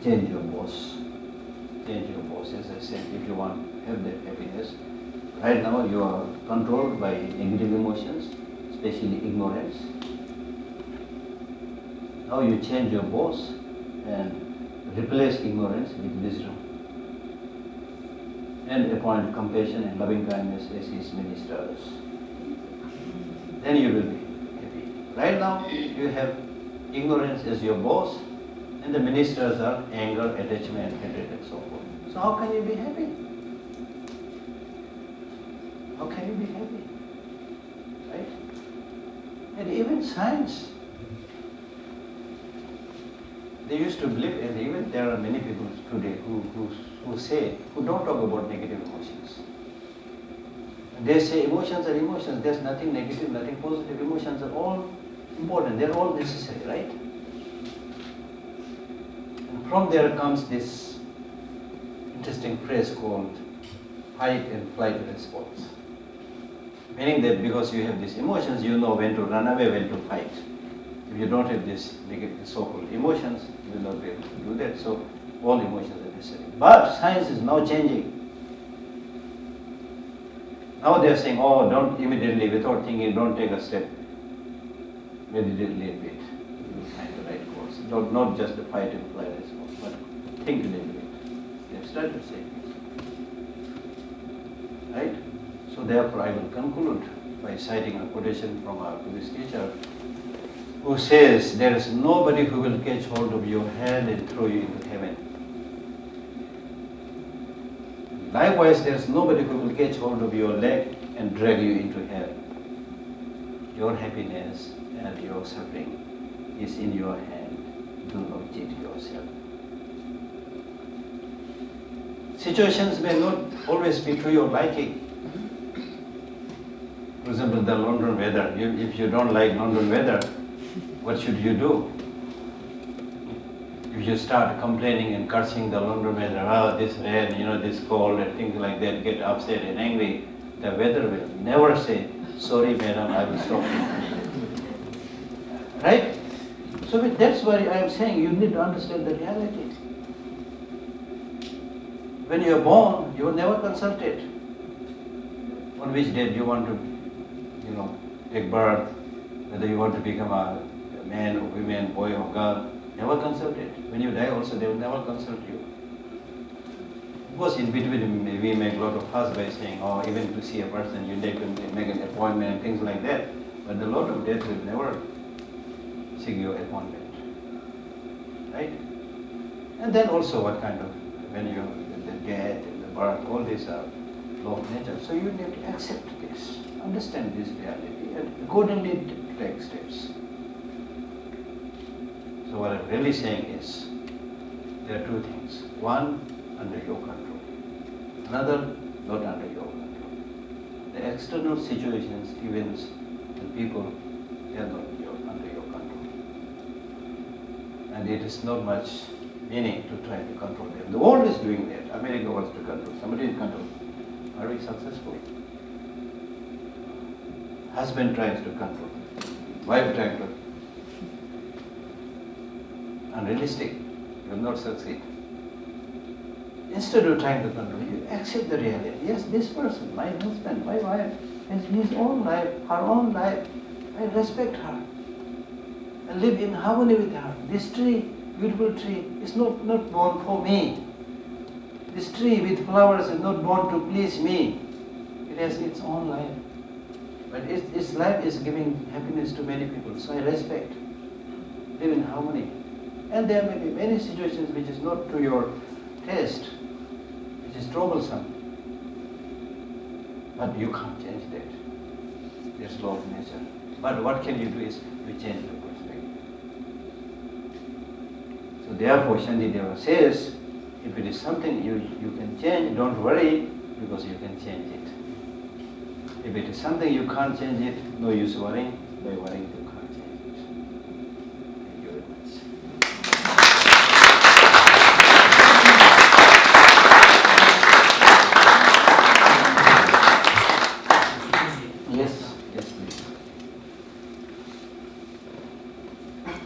change your boss. Change your boss. As I said, if you want to have that happiness, right now you are controlled by negative emotions, especially ignorance. Now you change your boss and replace ignorance with wisdom. And appoint compassion and loving kindness as his ministers. Then you will be happy. Right now you have ignorance as your boss, and the ministers are anger, attachment, hatred, and so forth. So how can you be happy? How can you be happy? Right? And even science, they used to believe, and even there are many people today who don't talk about negative emotions. They say emotions are emotions, there's nothing negative, nothing positive. Emotions are all important, they're all necessary, right? And from there comes this interesting phrase called fight and flight response. Meaning that because you have these emotions, you know when to run away, when to fight. If you don't have these negative so-called emotions, you will not be able to do that. So all emotions are necessary. But science is now changing. Now they are saying, oh, don't immediately, without thinking, don't take a step. Meditate a little bit. You will find the right course. Not just the fight and flight response, but think a little bit. They have started saying this. Right? So therefore I will conclude by citing a quotation from our Buddhist teacher, who says, there is nobody who will catch hold of your hand and throw you into heaven. Likewise, there is nobody who will catch hold of your leg and drag you into hell. Your happiness and your suffering is in your hand. Do not cheat yourself. Situations may not always be to your liking. For example, the London weather. If you don't like London weather, what should you do? If you start complaining and cursing the London weather, oh, this rain, this cold and things like that, get upset and angry, the weather will never say, sorry madam, I will stop. Right? So that's why I am saying you need to understand the reality. When you are born, you were never consulted on which date you want to, take birth, whether you want to become a man or woman, boy or girl. Never consulted. When you die also, they will never consult you. Of course, in between, we make a lot of fuss by saying, oh, even to see a person, you make an appointment and things like that. But the Lord of Death will never seek your appointment. Right? And then also what kind of, when you, the death and the birth, all these are law of nature. So you need to accept this, understand this reality, and accordingly take steps. So what I'm really saying is, there are two things. One, under your control. Another, not under your control. The external situations, events, and people, they are not under your control. And it is not much meaning to try to control them. The world is doing that. America wants to control. Somebody is controlling. Are we successful? Husband tries to control. Wife tries to. unrealistic. You will not succeed. Instead of trying to control, you accept the reality. Yes, this person, my husband, my wife, has his own life, her own life. I respect her. I live in harmony with her. This tree, beautiful tree, is not born for me. This tree with flowers is not born to please me. It has its own life. But its life is giving happiness to many people, so I respect. Live in harmony. And there may be many situations which is not to your taste, which is troublesome. But you can't change that. That's law of nature. But what can you do is you change your perspective. So therefore Shantideva says, if it is something you can change, don't worry, because you can change it. If it is something you can't change it, no use worrying. By worrying you can't change it. Thank you very much. Yes, please.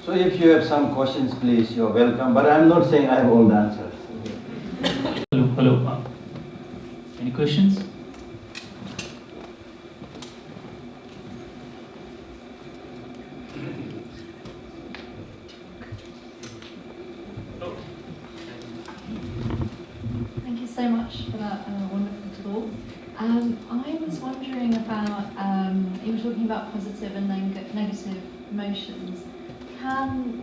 So if you have some questions, please, you are welcome. But I am not saying I have all the answers. Hello. Any questions? Thank you so much for that wonderful talk. I was wondering about, you were talking about positive and negative emotions. Can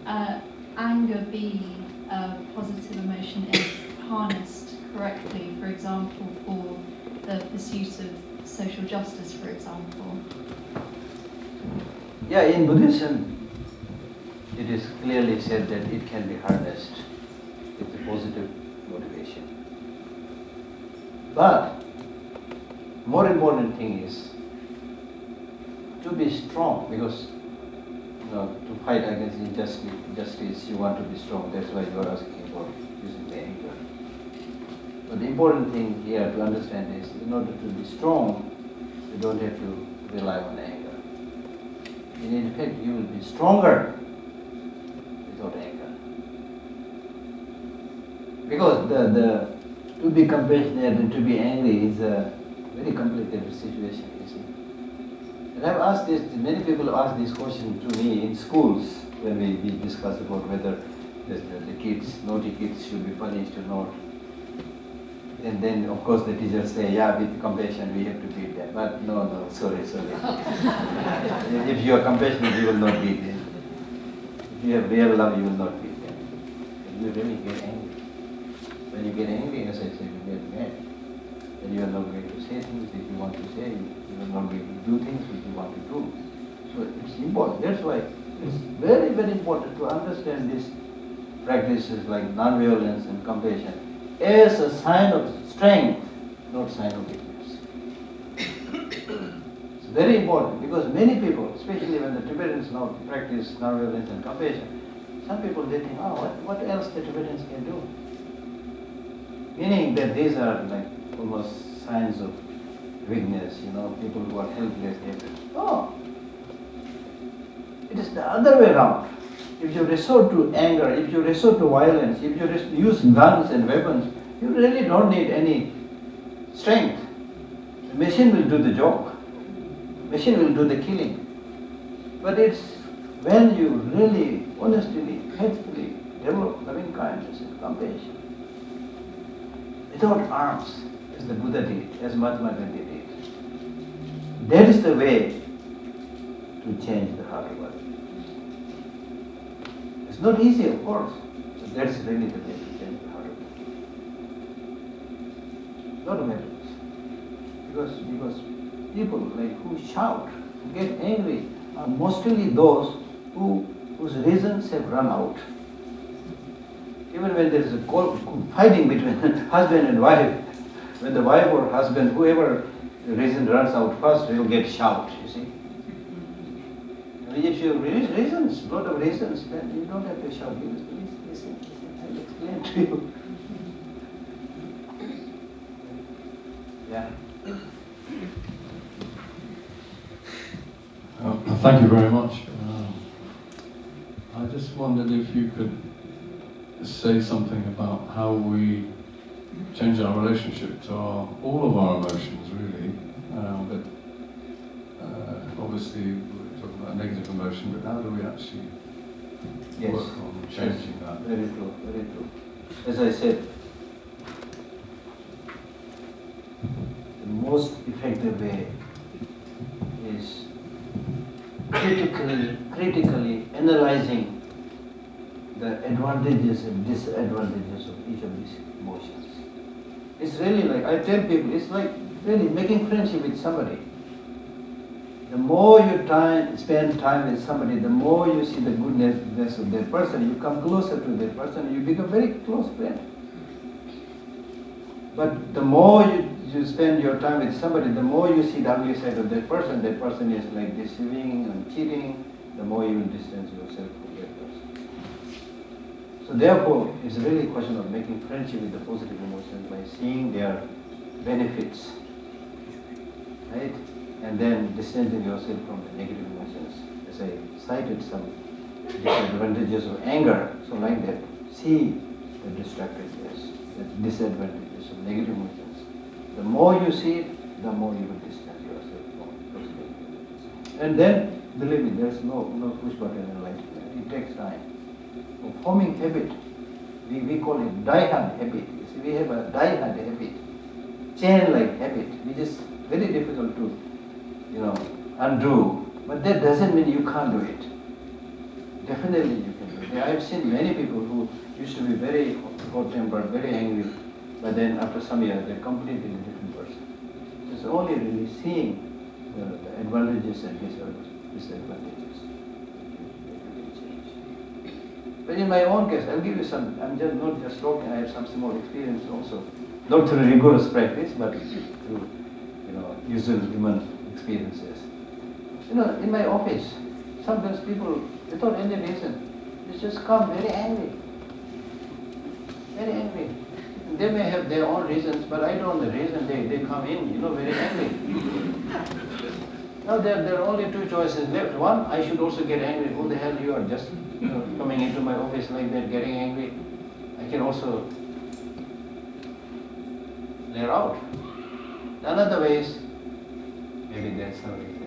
anger be a positive emotion if harnessed correctly, for example, for the pursuit of social justice, for example? Yeah, in Buddhism, it is clearly said that it can be harnessed with a positive motivation. But more important thing is to be strong, because to fight against injustice, you want to be strong. That's why you are asking for using the anger. But the important thing here to understand is, in order to be strong, you don't have to rely on anger. In fact, you will be stronger without anger. Because the to be compassionate and to be angry is a very complicated situation, you see. And I've asked this, many people have asked this question to me in schools when we discuss about whether the kids, naughty kids should be punished or not. And then of course the teachers say, yeah, with compassion we have to beat them. But no, sorry. If you are compassionate, you will not beat them. If you have real love, you will not beat them. And you really get angry. When you get angry, as I said, you get mad. And you are not going to say things that you want to say. You are not going to do things that you want to do. So it's important. That's why it's very, very important to understand these practices like non-violence and compassion as a sign of strength, not sign of weakness. It's very important, because many people, especially when the Tibetans now practice non-violence and compassion, some people they think, what else the Tibetans can do? Meaning that these are like almost signs of weakness, people who are helpless. No. It is the other way around. If you resort to anger, if you resort to violence, if you use guns and weapons, you really don't need any strength. The machine will do the job. The machine will do the killing. But it's when you really, honestly, faithfully develop loving kindness and compassion, without arms, as the Buddha did, as Mahatma Gandhi did. That is the way to change the heart of others. It's not easy, of course, but that's really the way to change the heart of others. Not methods. Because people like who shout, who get angry, are mostly those whose reasons have run out. Even when there is a fighting between husband and wife, when the wife or husband, whoever the reason runs out first, they will get shout, you see. If you release reasons, a lot of reasons, then you don't have to shout. You just listen, I'll explain to you. Yeah. Thank you very much. I just wondered if you could say something about how we change our relationship to all of our emotions, really. But obviously, we're talking about negative emotion, but how do we actually work on changing that? Very true, very true. As I said, the most effective way is critically analyzing the advantages and disadvantages of each of these emotions. It's really like, I tell people, it's like really making friendship with somebody. The more you spend time with somebody, the more you see the goodness of that person, you come closer to that person, you become very close friend. But the more you spend your time with somebody, the more you see the ugly side of that person is like deceiving and cheating, the more you will distance yourself from that person. So therefore, it's really a question of making friendship with the positive emotions by seeing their benefits, right? And then distancing yourself from the negative emotions. As I cited some disadvantages of anger, so like that, see the destructiveness, the disadvantages of negative emotions. The more you see it, the more you will distance yourself from those negative emotions. And then, believe me, there's no push button in life. It takes time. For forming habit, we call it die-hard habit. You see, we have a die-hard habit, chain-like habit, which is very difficult to undo. But that doesn't mean you can't do it. Definitely you can do it. I have seen many people who used to be very hot-tempered, very angry, but then after some years they're completely a different person. It's only really seeing the advantages and disadvantages that you can change. But in my own case, I'll give you some, I'm just not just talking, I have some small experience also. Not through rigorous practice, but through usual human experiences. In my office, sometimes people, without any reason, they just come very angry. Very angry. They may have their own reasons, but I don't know the reason they come in, very angry. Now there are only two choices left. One, I should also get angry. Who the hell you are just coming into my office like that, getting angry. I can also clear out. Another way is, maybe there's some reason.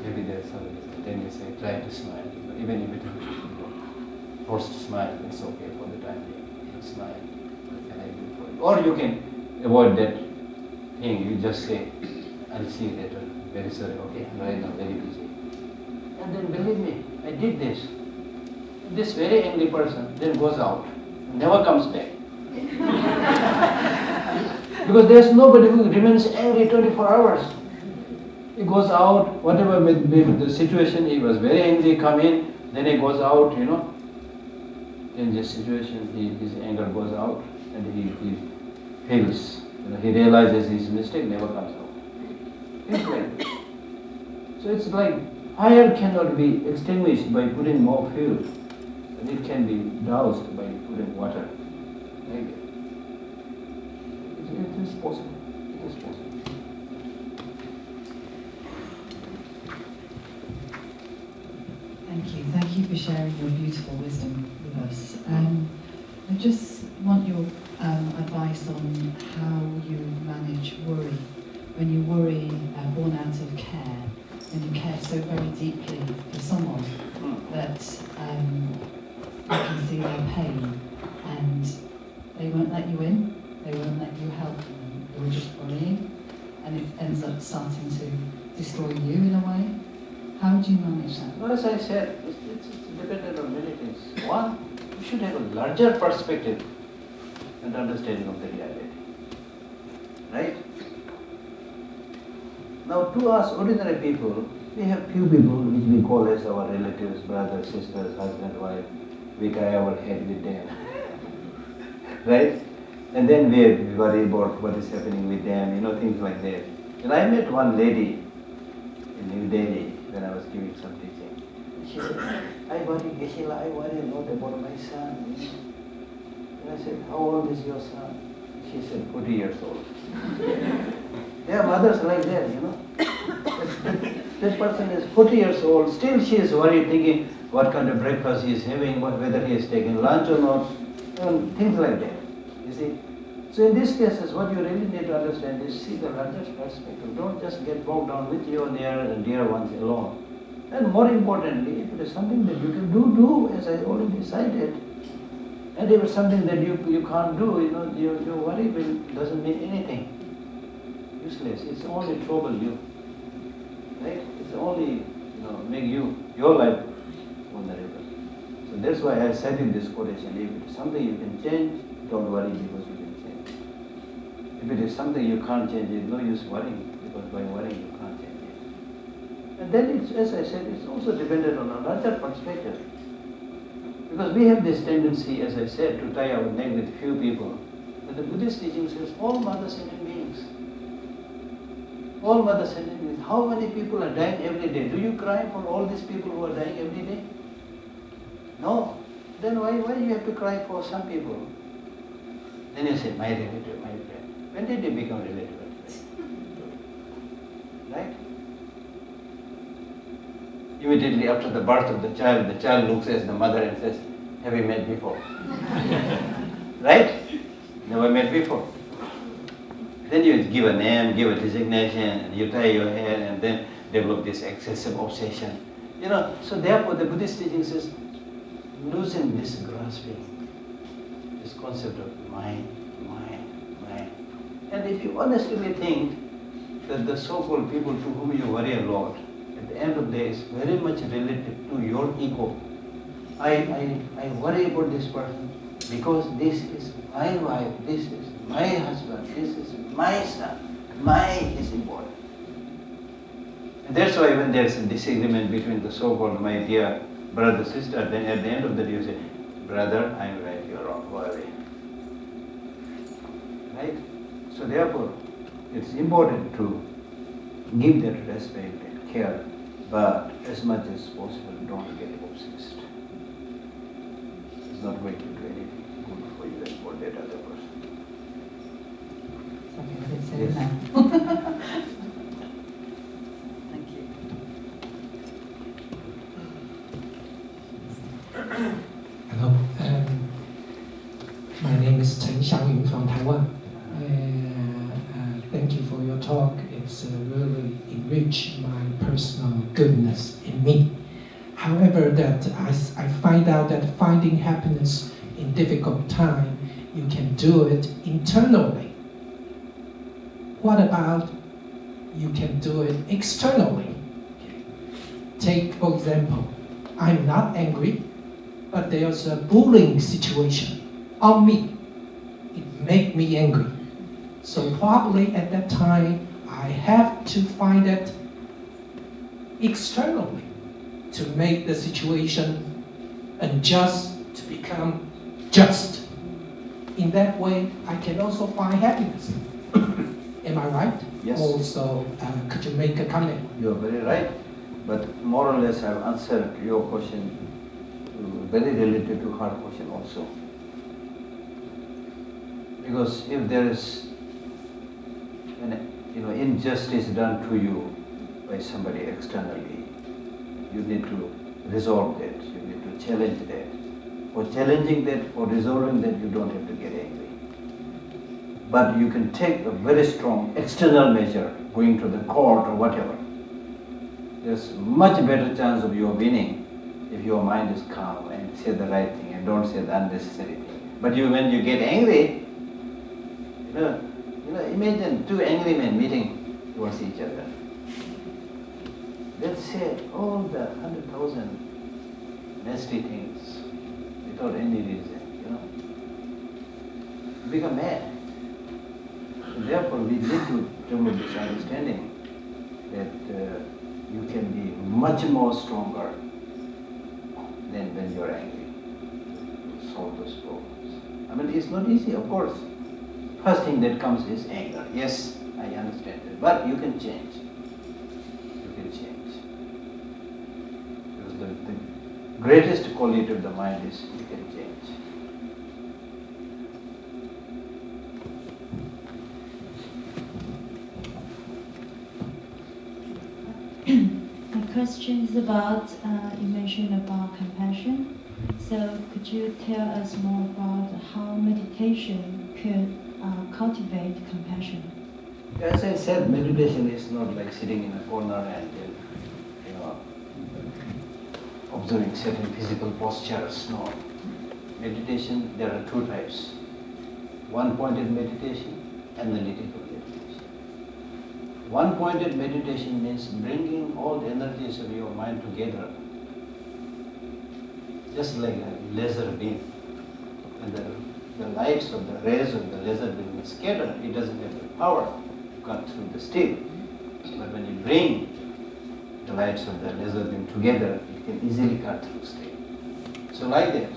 Maybe there's some reason. Then you say, try to smile. Even if it is forced to smile, it's okay for the time being. You smile. What can I do for you? Or you can avoid that thing. You just say, I'll see you later. Very sorry. Okay, right now, very busy. And then believe me, I did this. This very angry person then goes out, never comes back. Because there's nobody who remains angry 24 hours. He goes out, whatever may be the situation, he was very angry, come in, then he goes out, in this situation, his anger goes out and he feels, he realizes his mistake, never comes out. It's like, so it's like fire cannot be extinguished by putting more fuel, but it can be doused by putting water. Like it is possible. It is possible. Thank you. Thank you for sharing your beautiful wisdom with us. I just want your advice on how you manage worry. When you worry born out of care, when you care so very deeply for someone that you can see their pain and they won't let you in, they won't let you help them, you're just worrying, and it ends up starting to destroy you in a way. How do you manage that? Well, as I said, it's dependent on many things. One, you should have a larger perspective and understanding of the reality. Right? Now, to us ordinary people, we have few people which we call as our relatives, brothers, sisters, husband, wife. We tie our head with them. Right? And then we worry about what is happening with them, things like that. And I met one lady in New Delhi when I was giving some teaching. She said, I worry, Geshe Lhakdor, I worry a lot about my son. And I said, how old is your son? She said, 40 years old. There are mothers like that, That person is 40 years old, still she is worried, thinking, what kind of breakfast he is having, whether he is taking lunch or not, and things like that. You see? So in these cases, what you really need to understand is see the larger perspective. Don't just get bogged down with your near and dear ones alone. And more importantly, if it is something that you can do as I already cited. And if it's something that you can't do, your worry doesn't mean anything. Useless. It's only trouble you. Right? It's only make your life vulnerable. So that's why I said in this quotation, if it is something you can change, don't worry because you can change. If it is something you can't change, it's no use worrying because by worrying you can't change it. And then it's, as I said, it's also dependent on a larger perspective. Because we have this tendency, as I said, to tie our neck with few people. But the Buddhist teaching says all mothers and beings. All mothers and beings. How many people are dying every day? Do you cry for all these people who are dying every day? No. Then why you have to cry for some people? Then you say, my relative, my friend. When did you become relative? Right? Immediately after the birth of the child looks at the mother and says, have you met before? Right? Never met before. Then you give a name, give a designation, and you tie your hair and then develop this excessive obsession. So therefore the Buddhist teaching says, loosen this grasping, this concept of mind. And if you honestly think that the so-called people to whom you worry a lot, at the end of the day is very much related to your ego. I worry about this person because this is my wife, this is my husband, this is my son, is important. And that's why when there's a disagreement between the so-called my dear brother, sister, then at the end of the day you say, brother, I'm right, you're wrong, go away. Right? So therefore, it's important to give that respect and care, but as much as possible, don't get obsessed. It's not going to do anything good for you and for that other person. Okay, let's say Yes. now. Thank you. Hello, my name is Chen Xiangyun from Taiwan. Thank you for your talk. It's really enriched my personal goodness in me. However, that I find out that finding happiness in difficult time, you can do it internally. What about you can do it externally? Take, for example, I'm not angry, but there's a bullying situation on me. It makes me angry. So probably at that time, I have to find it externally to make the situation unjust to become just. In that way, I can also find happiness. Am I right? Yes. Also, could you make a comment? You're very right, but more or less I've answered your question, very related to her question also. Because if there is an injustice done to you by somebody externally, you need to resolve that, you need to challenge that. For challenging that, for resolving that, you don't have to get angry. But you can take a very strong external measure, going to the court or whatever. There's much better chance of your winning if your mind is calm and say the right thing and don't say the unnecessary thing. But when you get angry, imagine two angry men meeting towards each other. They'll say all the 100,000 nasty things without any reason, Become mad. So therefore, we need to develop this understanding that you can be much more stronger than when you're angry to solve those problems. I mean, it's not easy, of course. First thing that comes is anger. Yes, I understand that. But you can change. You can change. Because the greatest quality of the mind is you can change. I question is about, you mentioned about compassion. So could you tell us more about how meditation could cultivate compassion? As I said, meditation is not like sitting in a corner and you know, observing certain physical postures. No. Meditation, there are two types. One-pointed meditation, analytical meditation. One-pointed meditation means bringing all the energies of your mind together, just like a laser beam. And the lights of the rays of the laser beam is scattered. It doesn't have the power to cut through the steel. But when you bring the lights of the laser beam together, it can easily cut through steel. So like that,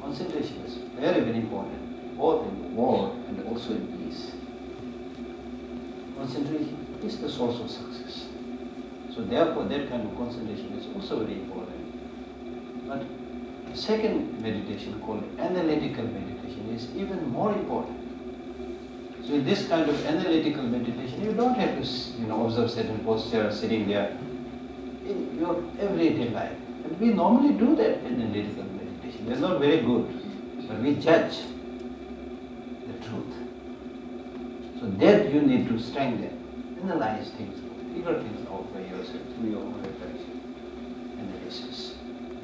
concentration is very, very important, both in war and also in peace. Concentration is the source of success. So therefore, that kind of concentration is also very important. But the second meditation, called analytical meditation, is even more important. So in this kind of analytical meditation, you don't have to observe certain postures sitting there in your everyday life. And we normally do that in analytical meditation. We're not very good, but we judge the truth. So that you need to strengthen, analyze things, figure things out by yourself through your own reflection, analysis.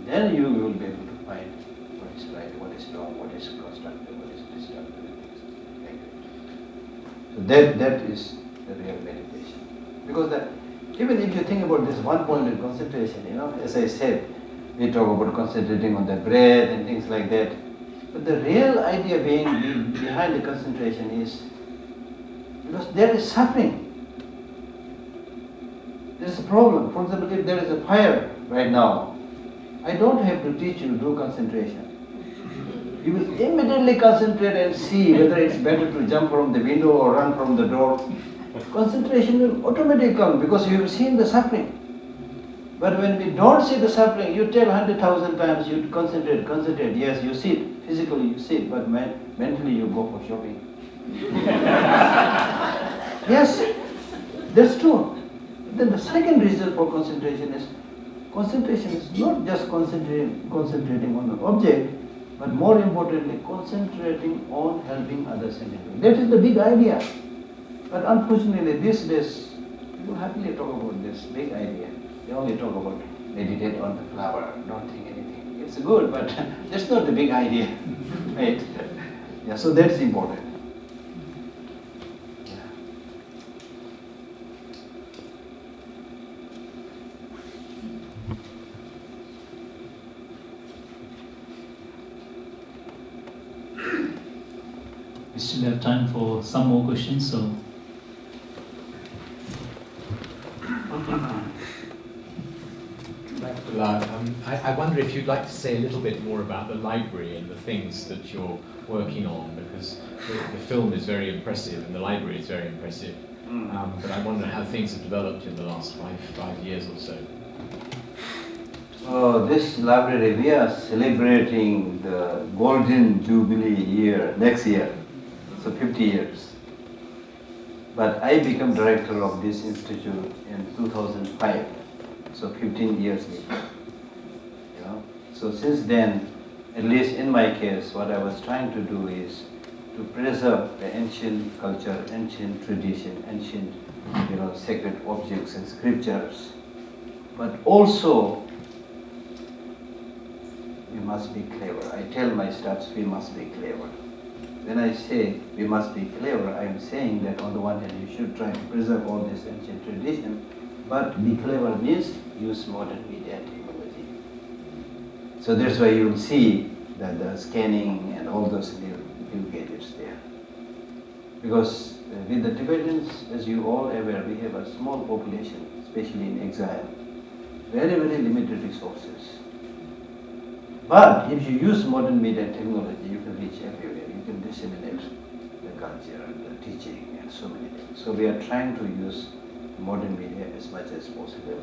Then you will be able to find what is right, what is wrong, what is constructive, what is destructive, and things like that. So that is the real meditation. Because even if you think about this one-pointed concentration, as I said, we talk about concentrating on the breath and things like that. But the real idea behind the concentration is because there is suffering. There is a problem. For example, if there is a fire right now, I don't have to teach you to do concentration. You will immediately concentrate and see whether it's better to jump from the window or run from the door. Concentration will automatically come because you have seen the suffering. But when we don't see the suffering, you tell 100,000 times, you concentrate. Yes, you see it. Physically you see it, but mentally you go for shopping. Yes, that's true. Then the second reason for concentration is not just concentrating on the object, but more importantly, concentrating on helping others in living. That is the big idea. But unfortunately, these days, people happily talk about this big idea. They only talk about meditate on the flower, don't think anything. It's good, but that's not the big idea, right? Yeah, so that's important. Yeah. We still have time for some more questions, so I wonder if you'd like to say a little bit more about the library and the things that you're working on, because the film is very impressive and the library is very impressive. But I wonder how things have developed in the last five years or so. This library, we are celebrating the Golden Jubilee year, next year, so 50 years. But I became director of this institute in 2005, so 15 years later. So since then, at least in my case, what I was trying to do is to preserve the ancient culture, ancient tradition, ancient sacred objects and scriptures. But also, we must be clever. I tell my staffs, we must be clever. When I say we must be clever, I am saying that on the one hand, you should try to preserve all this ancient tradition, but be clever means use modern media and technology. So that's why you will see that the scanning and all those new gadgets there. Because with the Tibetans, as you all are aware, we have a small population, especially in exile, very, very limited resources. But if you use modern media and technology, you can reach everywhere. You can disseminate the culture, the teaching, and so many things. So we are trying to use modern media as much as possible.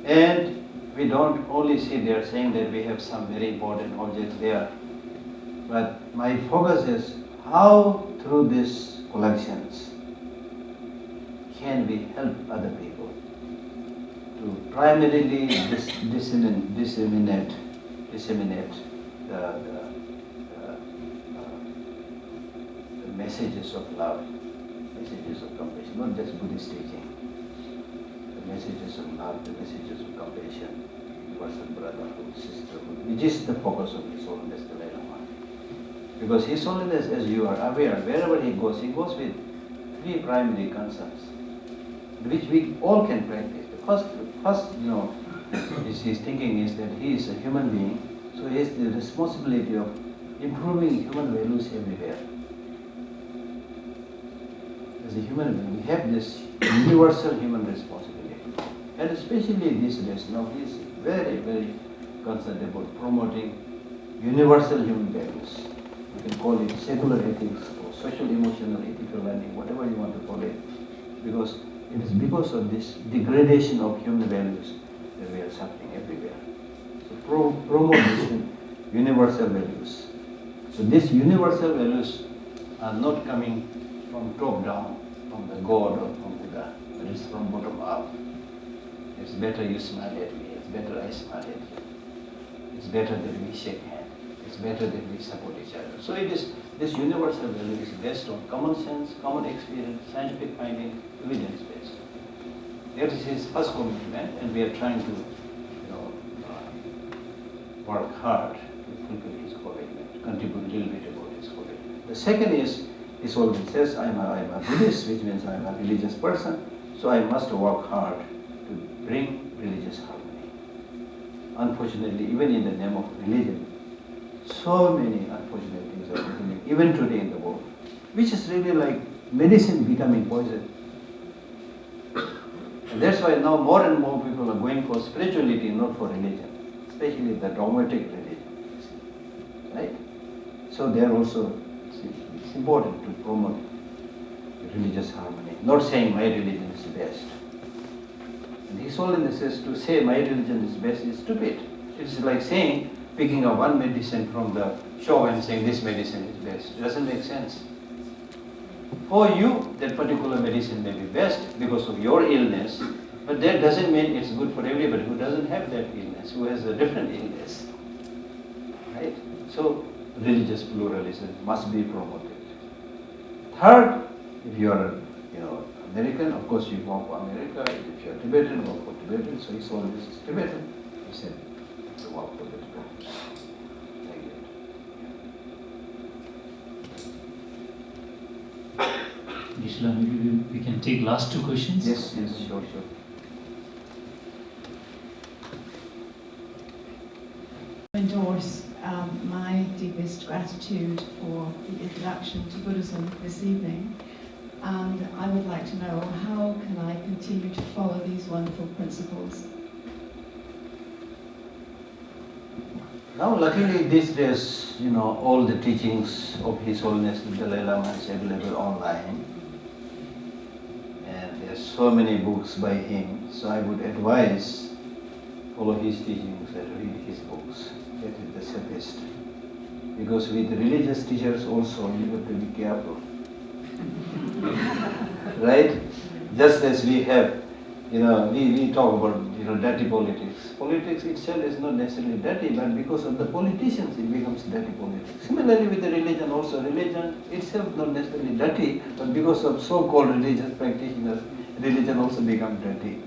And we don't only sit there saying that we have some very important objects there, but my focus is how through these collections can we help other people to primarily disseminate the messages of love, messages of compassion, not just Buddhist teaching. The messages of love, the messages of compassion, universal brotherhood, sisterhood, which is the focus of His Holiness the Dalai Lama. Because His Holiness, as you are aware, wherever he goes with three primary concerns, which we all can practice. The first, his thinking is that he is a human being, so he has the responsibility of improving human values everywhere. As a human being, we have this universal human responsibility. And especially these days, now he is very, very concerned about promoting universal human values. You can call it secular ethics or social, emotional, ethical learning, whatever you want to call it. Because it is because of this degradation of human values that we are suffering everywhere. So promote these universal values. So these universal values are not coming from top down, from the God or from Buddha, but it's from bottom up. It's better you smile at me, it's better I smile at you. It's better that we shake hands, it's better that we support each other. So it is, this universal value is based on common sense, common experience, scientific finding, evidence-based. That is his first commitment, and we are trying to work hard to fulfill his commitment, contribute a little bit about his commitment. The second is, he always says, I'm a Buddhist, which means I'm a religious person, so I must work hard to bring religious harmony. Unfortunately, even in the name of religion, so many unfortunate things are happening, even today in the world, which is really like medicine becoming poison. And that's why now more and more people are going for spirituality, not for religion, especially the dogmatic religion, right? So they are also, it's important to promote religious harmony, not saying my religion is the best. And His Holiness says to say my religion is best is stupid. It's like saying, picking up one medicine from the shop and saying this medicine is best. It doesn't make sense. For you, that particular medicine may be best because of your illness, but that doesn't mean it's good for everybody who doesn't have that illness, who has a different illness. Right? So, religious pluralism must be promoted. Third, if you are American, of course you work for America. If you are Tibetan, work for Tibetan. So His Holiness is Tibetan. He said, to work for the Tibetans. Geshe, maybe we can take last two questions. Yes, sure. Endorse my deepest gratitude for the introduction to Buddhism this evening, and I would like to know how can I continue to follow these wonderful principles. Now, luckily these days, all the teachings of His Holiness the Dalai Lama is available online, and there are so many books by him. So I would advise follow his teachings and read his books. That is the safest. Because with religious teachers also you have to be careful. Right? Just as we have, we talk about dirty politics. Politics itself is not necessarily dirty, but because of the politicians it becomes dirty politics. Similarly with the religion also, religion itself not necessarily dirty, but because of so-called religious practitioners, religion also becomes dirty.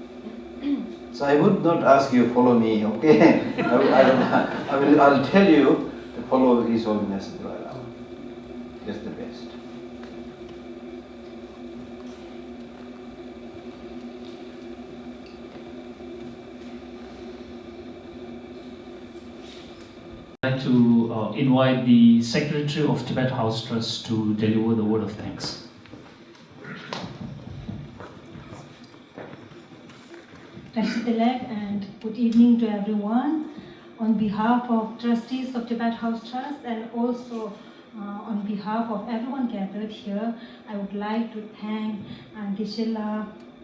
So I would not ask you follow me, okay? I'll tell you to follow His Holiness the Dalai Lama. That's the best. I'd like to invite the Secretary of Tibet House Trust to deliver the word of thanks. Tilak, and good evening to everyone. On behalf of trustees of Tibet House Trust and also on behalf of everyone gathered here, I would like to thank Geshe